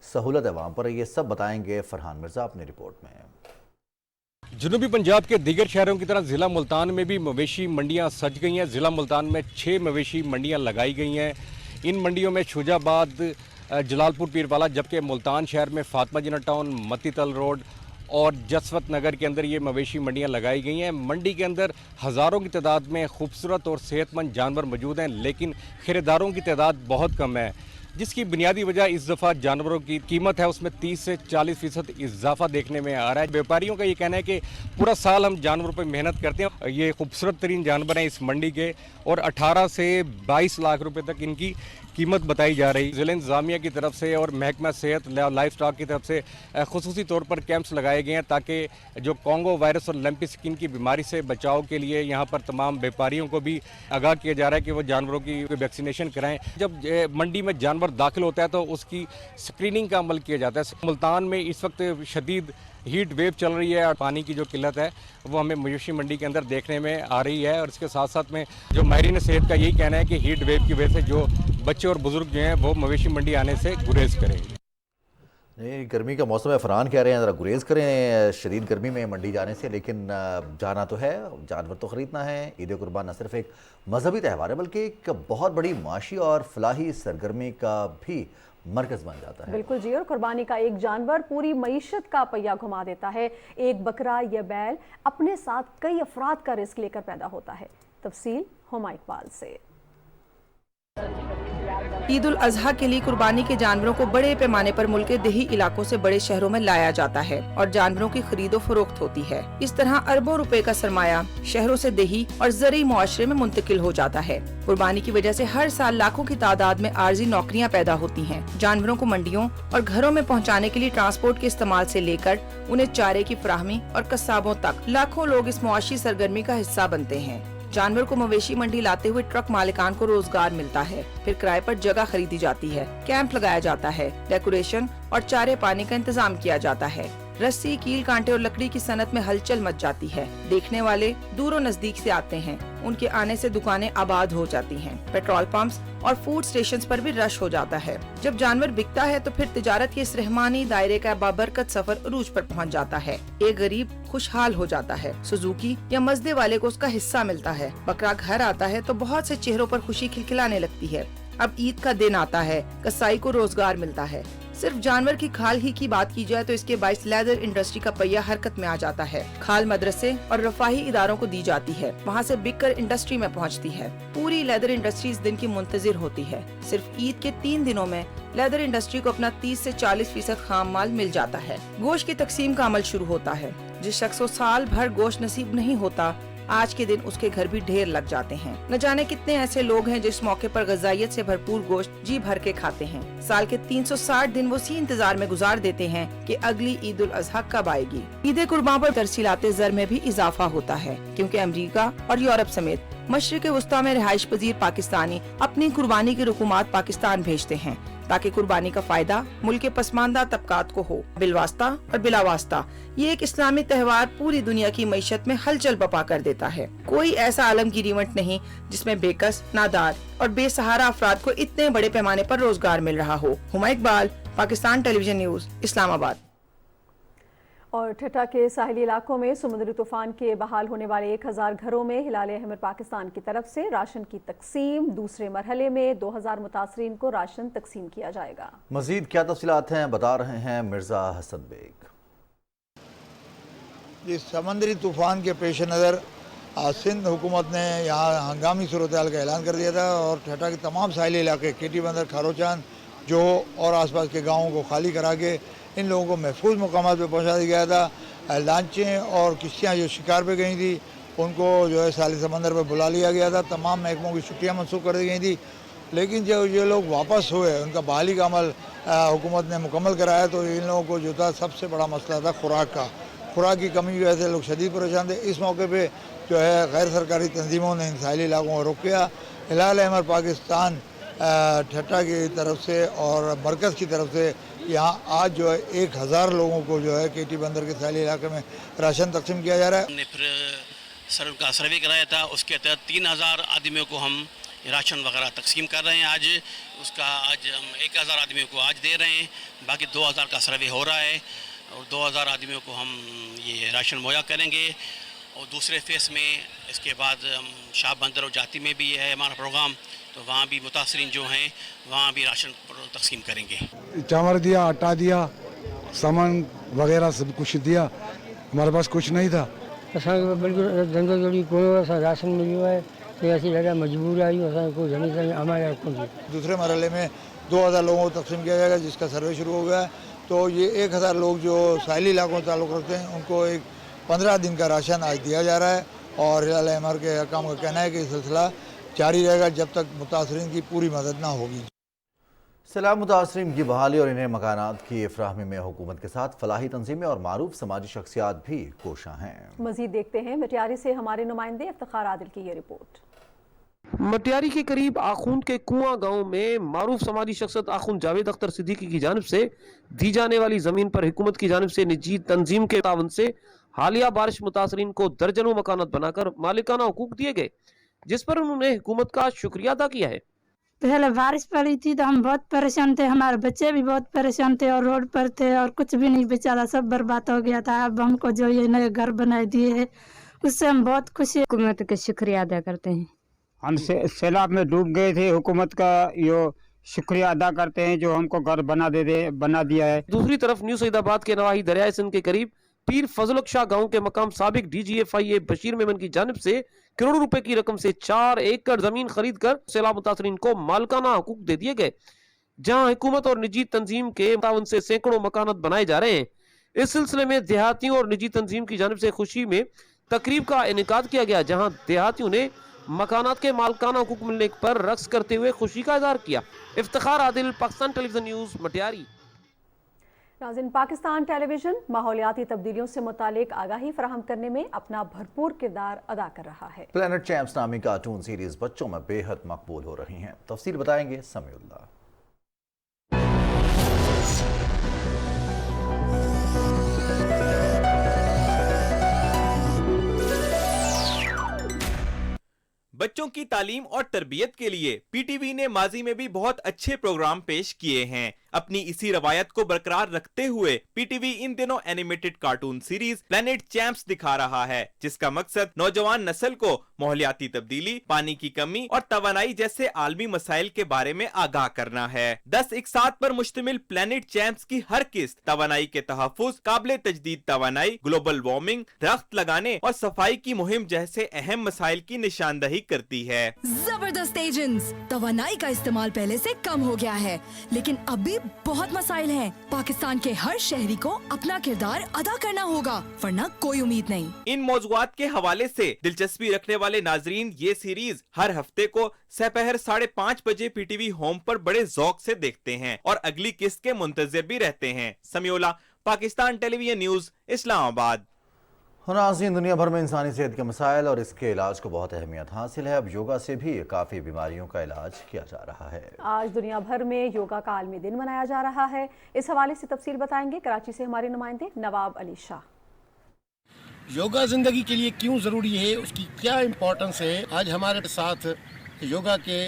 सहूलत है वहाँ पर, ये सब बताएंगे फरहान मिर्जा अपनी रिपोर्ट में। जनूबी पंजाब के दीगर शहरों की तरह ज़िला मुल्तान में भी मवेशी मंडियाँ सज गई हैं। ज़िला मुल्तान में 6 मवेशी मंडियाँ लगाई गई हैं। इन मंडियों में शुजाबाद, जलालपुर पीरवाला, जबकि मुल्तान शहर में फातिमा जिन्ना टाउन, मतीतल रोड और जसवत नगर के अंदर ये मवेशी मंडियां लगाई गई हैं। मंडी के अंदर हज़ारों की तादाद में खूबसूरत और सेहतमंद जानवर मौजूद हैं, लेकिन खरीदारों की तादाद बहुत कम है, जिसकी बुनियादी वजह इस दफ़ा जानवरों की कीमत है उसमें 30 से 40% इजाफा देखने में आ रहा है। व्यापारियों का ये कहना है कि पूरा साल हम जानवरों पर मेहनत करते हैं, ये खूबसूरत तरीन जानवर हैं इस मंडी के और 18 से 22 लाख रुपए तक इनकी कीमत बताई जा रही। ज़िला इंतज़ामिया की तरफ से और महकमा सेहत लाइफ स्टॉक की तरफ से खुसूसी तौर पर कैंप्स लगाए गए हैं ताकि जो कॉन्गो वायरस और लंपी स्किन की बीमारी से बचाव के लिए यहाँ पर तमाम व्यापारियों को भी आगाह किया जा रहा है कि वो जानवरों की वैक्सीनेशन कराएं। जब मंडी में जानवर दाखिल होता है तो उसकी स्क्रीनिंग का अमल किया जाता है। मुल्तान में इस वक्त शदीद हीट वेव चल रही है और पानी की जो किल्लत है वो हमें मवेशी मंडी के अंदर देखने में आ रही है और इसके साथ साथ में जो माहिरीन सेहत का यही कहना है कि हीट वेव की वजह से जो बच्चे और बुजुर्ग जो हैं वो मवेशी मंडी आने से गुरेज करें। नहीं, गर्मी का मौसम है, फरहान कह रहे हैं ज़रा गुरेज करें शदीद गर्मी में मंडी जाने से, लेकिन जाना तो है, जानवर तो ख़रीदना है। ईद कुर्बान न सिर्फ एक मजहबी त्यौहार है बल्कि एक बहुत बड़ी माशी और फलाही सरगर्मी का भी मरकज बन जाता है। बिल्कुल जी, और कुर्बानी का एक जानवर पूरी मईशत का पहिया घुमा देता है। एक बकरा या बैल अपने साथ कई अफराद का रिस्क लेकर पैदा होता है। तफसील हुमा इकबाल से। ईद उल अजहा के लिए कुर्बानी के जानवरों को बड़े पैमाने पर मुल्क के देही इलाकों से बड़े शहरों में लाया जाता है और जानवरों की खरीदो फरोख्त होती है। इस तरह अरबों रुपए का सरमाया शहरों से देही और ज़रूरी मुआशरे में मुंतकिल हो जाता है। कुर्बानी की वजह से हर साल लाखों की तादाद में आर्जी नौकरियां पैदा होती हैं। जानवरों को मंडियों और घरों में पहुंचाने के लिए ट्रांसपोर्ट के इस्तेमाल से लेकर उन्हें चारे की फराहमी और कस्साबों तक लाखों लोग इस मुआशी सरगर्मी का हिस्सा बनते हैं। जानवर को मवेशी मंडी लाते हुए ट्रक मालिकान को रोजगार मिलता है, फिर किराए पर जगह खरीदी जाती है, कैंप लगाया जाता है, डेकोरेशन और चारे पानी का इंतजाम किया जाता है। रस्सी, कील कांटे और लकड़ी की सनत में हलचल मच जाती है। देखने वाले दूरों नजदीक से आते हैं। उनके आने से दुकानें आबाद हो जाती हैं। पेट्रोल पंप्स और फूड स्टेशंस पर भी रश हो जाता है। जब जानवर बिकता है तो फिर तिजारत के इस रहमानी दायरे का बाबरकत सफर अरूज पर पहुंच जाता है। एक गरीब खुशहाल हो जाता है। सुजुकी या मजदे वाले को उसका हिस्सा मिलता है। बकरा घर आता है तो बहुत से चेहरों पर खुशी खिलखिलाने लगती है। अब ईद का दिन आता है, कसाई को रोजगार मिलता है। सिर्फ जानवर की खाल ही की बात की जाए तो इसके बाइस लेदर इंडस्ट्री का पहिया हरकत में आ जाता है। खाल मदरसे और रफाही इदारों को दी जाती है, वहाँ से बिककर इंडस्ट्री में पहुँचती है। पूरी लेदर इंडस्ट्री इस दिन की मुंतजिर होती है। सिर्फ ईद के 3 दिनों में लेदर इंडस्ट्री को अपना 30 से 40% खाम माल मिल जाता है। गोश्त की तकसीम का अमल शुरू होता है। जिस शख्स को साल भर गोश्त नसीब नहीं होता, आज के दिन उसके घर भी ढेर लग जाते हैं। न जाने कितने ऐसे लोग हैं जिस मौके पर गजाइयत से भरपूर गोश्त जी भर के खाते हैं। साल के 360 दिन वो इसी इंतजार में गुजार देते हैं कि अगली ईद उल अजहा कब आएगी। ईद कुर्बान पर तरसीलाते ज़र में भी इजाफा होता है, क्योंकि अमेरिका और यूरोप समेत मशरिक़ वस्ता में रिहाइश पजीर पाकिस्तानी अपनी कुर्बानी की रकूमात पाकिस्तान भेजते हैं, ताकि कुर्बानी का फायदा मुल्क के पसमानदा तबकात को हो। बिलवास्ता और बिलावास्ता ये एक इस्लामी त्योहार पूरी दुनिया की मईशत में हलचल बपा कर देता है। कोई ऐसा आलमगीर इवेंट नहीं जिसमें बेकस, नादार और बेसहारा अफराद को इतने बड़े पैमाने पर रोजगार मिल रहा हो। Huma Iqbal, Pakistan television news, Islamabad. और ठट्टा के साहिली इलाकों में समुद्री तूफान के बहाल होने वाले 1000 घरों में हिलाल अहमर पाकिस्तान की तरफ से राशन की तकसीम। दूसरे मरहले में 2000 मुतासरीन को राशन तकसीम किया जाएगा। मजीद क्या तफसीलात हैं, बता रहे हैं मिर्जा हसन बेग। इस समंदरी तूफान के पेश नज़र सिंध हुकूमत ने यहाँ हंगामी सूरत हाल का ऐलान कर दिया था और ठट्टा के तमाम साहिली इलाके केटी बंदर, खारोचान, जो और आसपास के गाँवों को खाली करा के इन लोगों को महफूज मुकामात पे पहुंचा दिया गया था। लांचें और किश्तियाँ जो शिकार पे गई थी उनको जो है साहिल समंदर पे बुला लिया गया था। तमाम महकमों की छुट्टियाँ मनसूख कर दी गई थी, लेकिन जब ये लोग वापस हुए, उनका बहाली का अमल हुकूमत ने मुकम्मल कराया, तो इन लोगों को जो था सबसे बड़ा मसला था खुराक का। खुराक की कमी की वजह से लोग शदीद परेशान थे। इस मौके पर जो है गैर सरकारी तंजीमों ने इन साहिली इलाकों को रोका। हिलाल अहमर पाकिस्तान ठट्टा की तरफ से और मरकज़ की तरफ से यहाँ आज जो है 1000 लोगों को जो है केटी बंदर के साहिली इलाके में राशन तकसीम किया जा रहा है। हमने फिर का सर्वे कराया था, उसके तहत 3000 आदमियों को हम राशन वगैरह तकसीम कर रहे हैं। आज हम 1000 आदमियों को आज दे रहे हैं, बाकी 2000 का सर्वे हो रहा है और 2000 आदमियों को हम ये राशन मुहैया करेंगे। और दूसरे फेस में इसके बाद हम शाह बंदर और जाती में भी है हमारा प्रोग्राम, तो वहाँ भी मुतासरीन जो हैं वहाँ भी राशन तकसीम करेंगे। चावल दिया, आटा दिया, सामान वगैरह सब कुछ दिया, हमारे पास कुछ नहीं था। बिल्कुल धंधो जोड़ी कोई राशन मिलो है तो ऐसी ज़्यादा मजबूर आई कोई जमी हमारे। दूसरे मरहले में 2000 लोगों को तकसीम किया जाएगा, जिसका सर्वे शुरू हो गया है। तो ये 1000 लोग जो साहिली इलाकों से ताल्लुक़ रखते हैं उनको एक 15 दिन का राशन आज दिया जा रहा है। और हिलाल अहमर के हकाम का कहना है कि ये सिलसिला जारी रहेगा जब तक मुतासरीन की पूरी मदद ना होगी। सैलाब मुतासरीन की बहाली और इन्हें मकानात की फ्राहमी में हुकूमत के साथ फलाही तंजीमें और मारूफ समाजी शख्सियात भी कोशां हैं। मजीद देखते हैं मटियारी से हमारे नुमाइंदे इफ्तिखार आदिल की ये रिपोर्ट। मटियारी के करीब आखून के कुआं गांव में मारूफ समाजी शख्सियत आखून जावेद अख्तर सिद्दीकी की जानिब से दी जाने वाली जमीन पर हुकूमत की जानिब से निजी तंजीम के तावन से हालिया बारिश मुतासरीन को दर्जनों मकानात बनाकर मालिकाना हुकूक दिए गए, जिस पर उन्होंने हुकूमत का शुक्रिया अदा किया है। पहले बारिश पड़ी थी तो हम बहुत परेशान थे, हमारे बच्चे भी बहुत परेशान थे और रोड पर थे और कुछ भी नहीं बेचारा सब बर्बाद हो गया था। अब हमको जो ये नए घर बनाए दिए है उससे हम बहुत खुशी हुकूमत का शुक्रिया अदा करते हैं। हम सैलाब में डूब गए थे, हुकूमत का यो शुक्रिया अदा करते हैं जो हमको घर बना दिया है। दूसरी तरफ न्यू सईदाबाद के नवाही दरियाए सिंध के करीब पीर फजलक शाह गांव के मकाम साबिक DGFIA बशीर मेमन की जानिब से करोड़ों रुपए की रकम से 4 एकड़ जमीन खरीद कर सैलाब मुतासरीन को मालकाना हकूक दे दिए गए, जहां हुकूमत और निजी तंजीम के तावन से सैकड़ों मकानात बनाए जा रहे हैं। इस सिलसिले में देहातियों और निजी तंजीम की जानिब से खुशी में तकरीब का इनेकाद किया गया, जहाँ देहातियों ने मकानात के मालकाना हकूक मिलने पर रक्स करते हुए खुशी का इजहार किया। Iftikhar Adil, Pakistan television news, Matiari. नाज़रीन, पाकिस्तान टेलीविजन माहौलियाती तब्दीलियों से मुतालिक आगाही फराहम करने में अपना भरपूर किरदार अदा कर रहा है। प्लैनेट चैंप्स नामी कार्टून सीरीज बच्चों में बेहद मकबूल हो रही हैं। तफसील बताएंगे समीउल्लाह। बच्चों की तालीम और तरबियत के लिए पीटीवी ने माजी में भी बहुत अच्छे प्रोग्राम पेश किए हैं। अपनी इसी रवायत को बरकरार रखते हुए पीटीवी इन दिनों animated cartoon series planet champs दिखा रहा है, जिसका मकसद नौजवान नस्ल को माहौलियाती तब्दीली, पानी की कमी और तवानाई जैसे आलमी मसाइल के बारे में आगाह करना है। 10 इकसात पर मुश्तमिल प्लैनेट चैंप्स की हर किस्त तवानाई के तहफ्फुज़, काबिल तजदीद तवानाई, ग्लोबल वार्मिंग, दरख्त लगाने और सफाई की मुहिम जैसे अहम मसाइल की निशानदही करती है। जबरदस्त एजेंट्स, तवानाई का इस्तेमाल पहले से कम हो गया है, लेकिन अब भी बहुत मसाइल हैं। पाकिस्तान के हर शहरी को अपना किरदार अदा करना होगा, वरना कोई उम्मीद नहीं। इन मौज़ूआत के हवाले से दिलचस्पी रखने वाले नाजरीन ये सीरीज हर हफ्ते को सपहर 5:30 बजे पीटीवी होम पर बड़े ज़ौक से देखते हैं और अगली किस्त के मुंतज़िर भी रहते हैं। Samiullah, Pakistan television news, Islamabad. नाज़रीन, दुनिया भर में इंसानी सेहत के मसाइल और इसके इलाज को बहुत अहमियत हासिल है। अब योगा से भी काफ़ी बीमारियों का इलाज किया जा रहा है। आज दुनिया भर में योगा का आलमी दिन मनाया जा रहा है। इस हवाले से तफसील बताएंगे कराची से हमारे नुमाइंदे नवाब अली शाह। योगा ज़िंदगी के लिए क्यों ज़रूरी है, उसकी क्या इम्पोर्टेंस है, आज हमारे साथ योगा के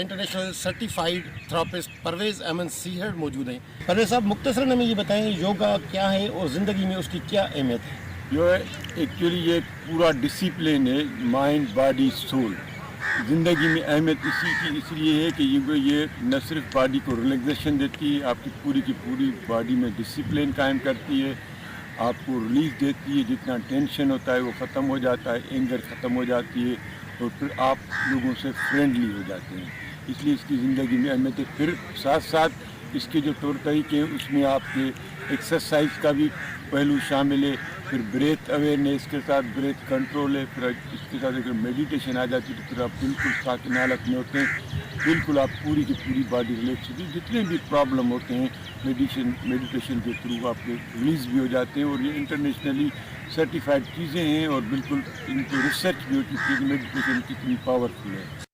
international certified therapist Parvez Ahmad Sehar मौजूद हैं। परवेज़ साहब, मुख्तसरन हमें ये बताएं योगा क्या है और ज़िंदगी में उसकी क्या अहमियत है। जो है एक्चुअली ये पूरा डिसिप्लिन है, माइंड बॉडी सोल। ज़िंदगी में अहमियत इसलिए है कि ये न सिर्फ बॉडी को रिलैक्सेशन देती है, आपकी पूरी की पूरी बॉडी में डिसिप्लिन कायम करती है, आपको रिलीज देती है, जितना टेंशन होता है वो ख़त्म हो जाता है, एंगर ख़त्म हो जाती है और फिर आप लोगों से फ्रेंडली हो जाते हैं। इसलिए इसकी ज़िंदगी में अहमियत है। फिर साथ साथ इसके जो तौर तरीके हैं उसमें आपके एक्सरसाइज का भी पहलू शामिल है, फिर ब्रेथ अवेयरनेस के साथ ब्रेथ कंट्रोल है, फिर इसके साथ अगर मेडिटेशन आ जाती है तो फिर आप बिल्कुल साकिन हालत में होते हैं, बिल्कुल आप पूरी की पूरी बॉडी रिलैक्स होती है। जितने भी प्रॉब्लम होते हैं मेडिटेशन के थ्रू आपके रिलीज़ भी हो जाते हैं और ये इंटरनेशनली सर्टिफाइड चीज़ें हैं और बिल्कुल इनकी रिसर्च भी होती है कि मेडिटेशन कितनी पावरफुल है।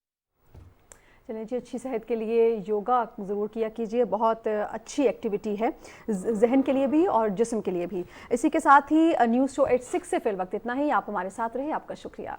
चलिए जी, अच्छी सेहत के लिए योगा ज़रूर किया कीजिए, बहुत अच्छी एक्टिविटी है जहन के लिए भी और जिस्म के लिए भी। इसी के साथ ही न्यूज़ शो 86 से फिर वक्त इतना ही। आप हमारे साथ रहे, आपका शुक्रिया।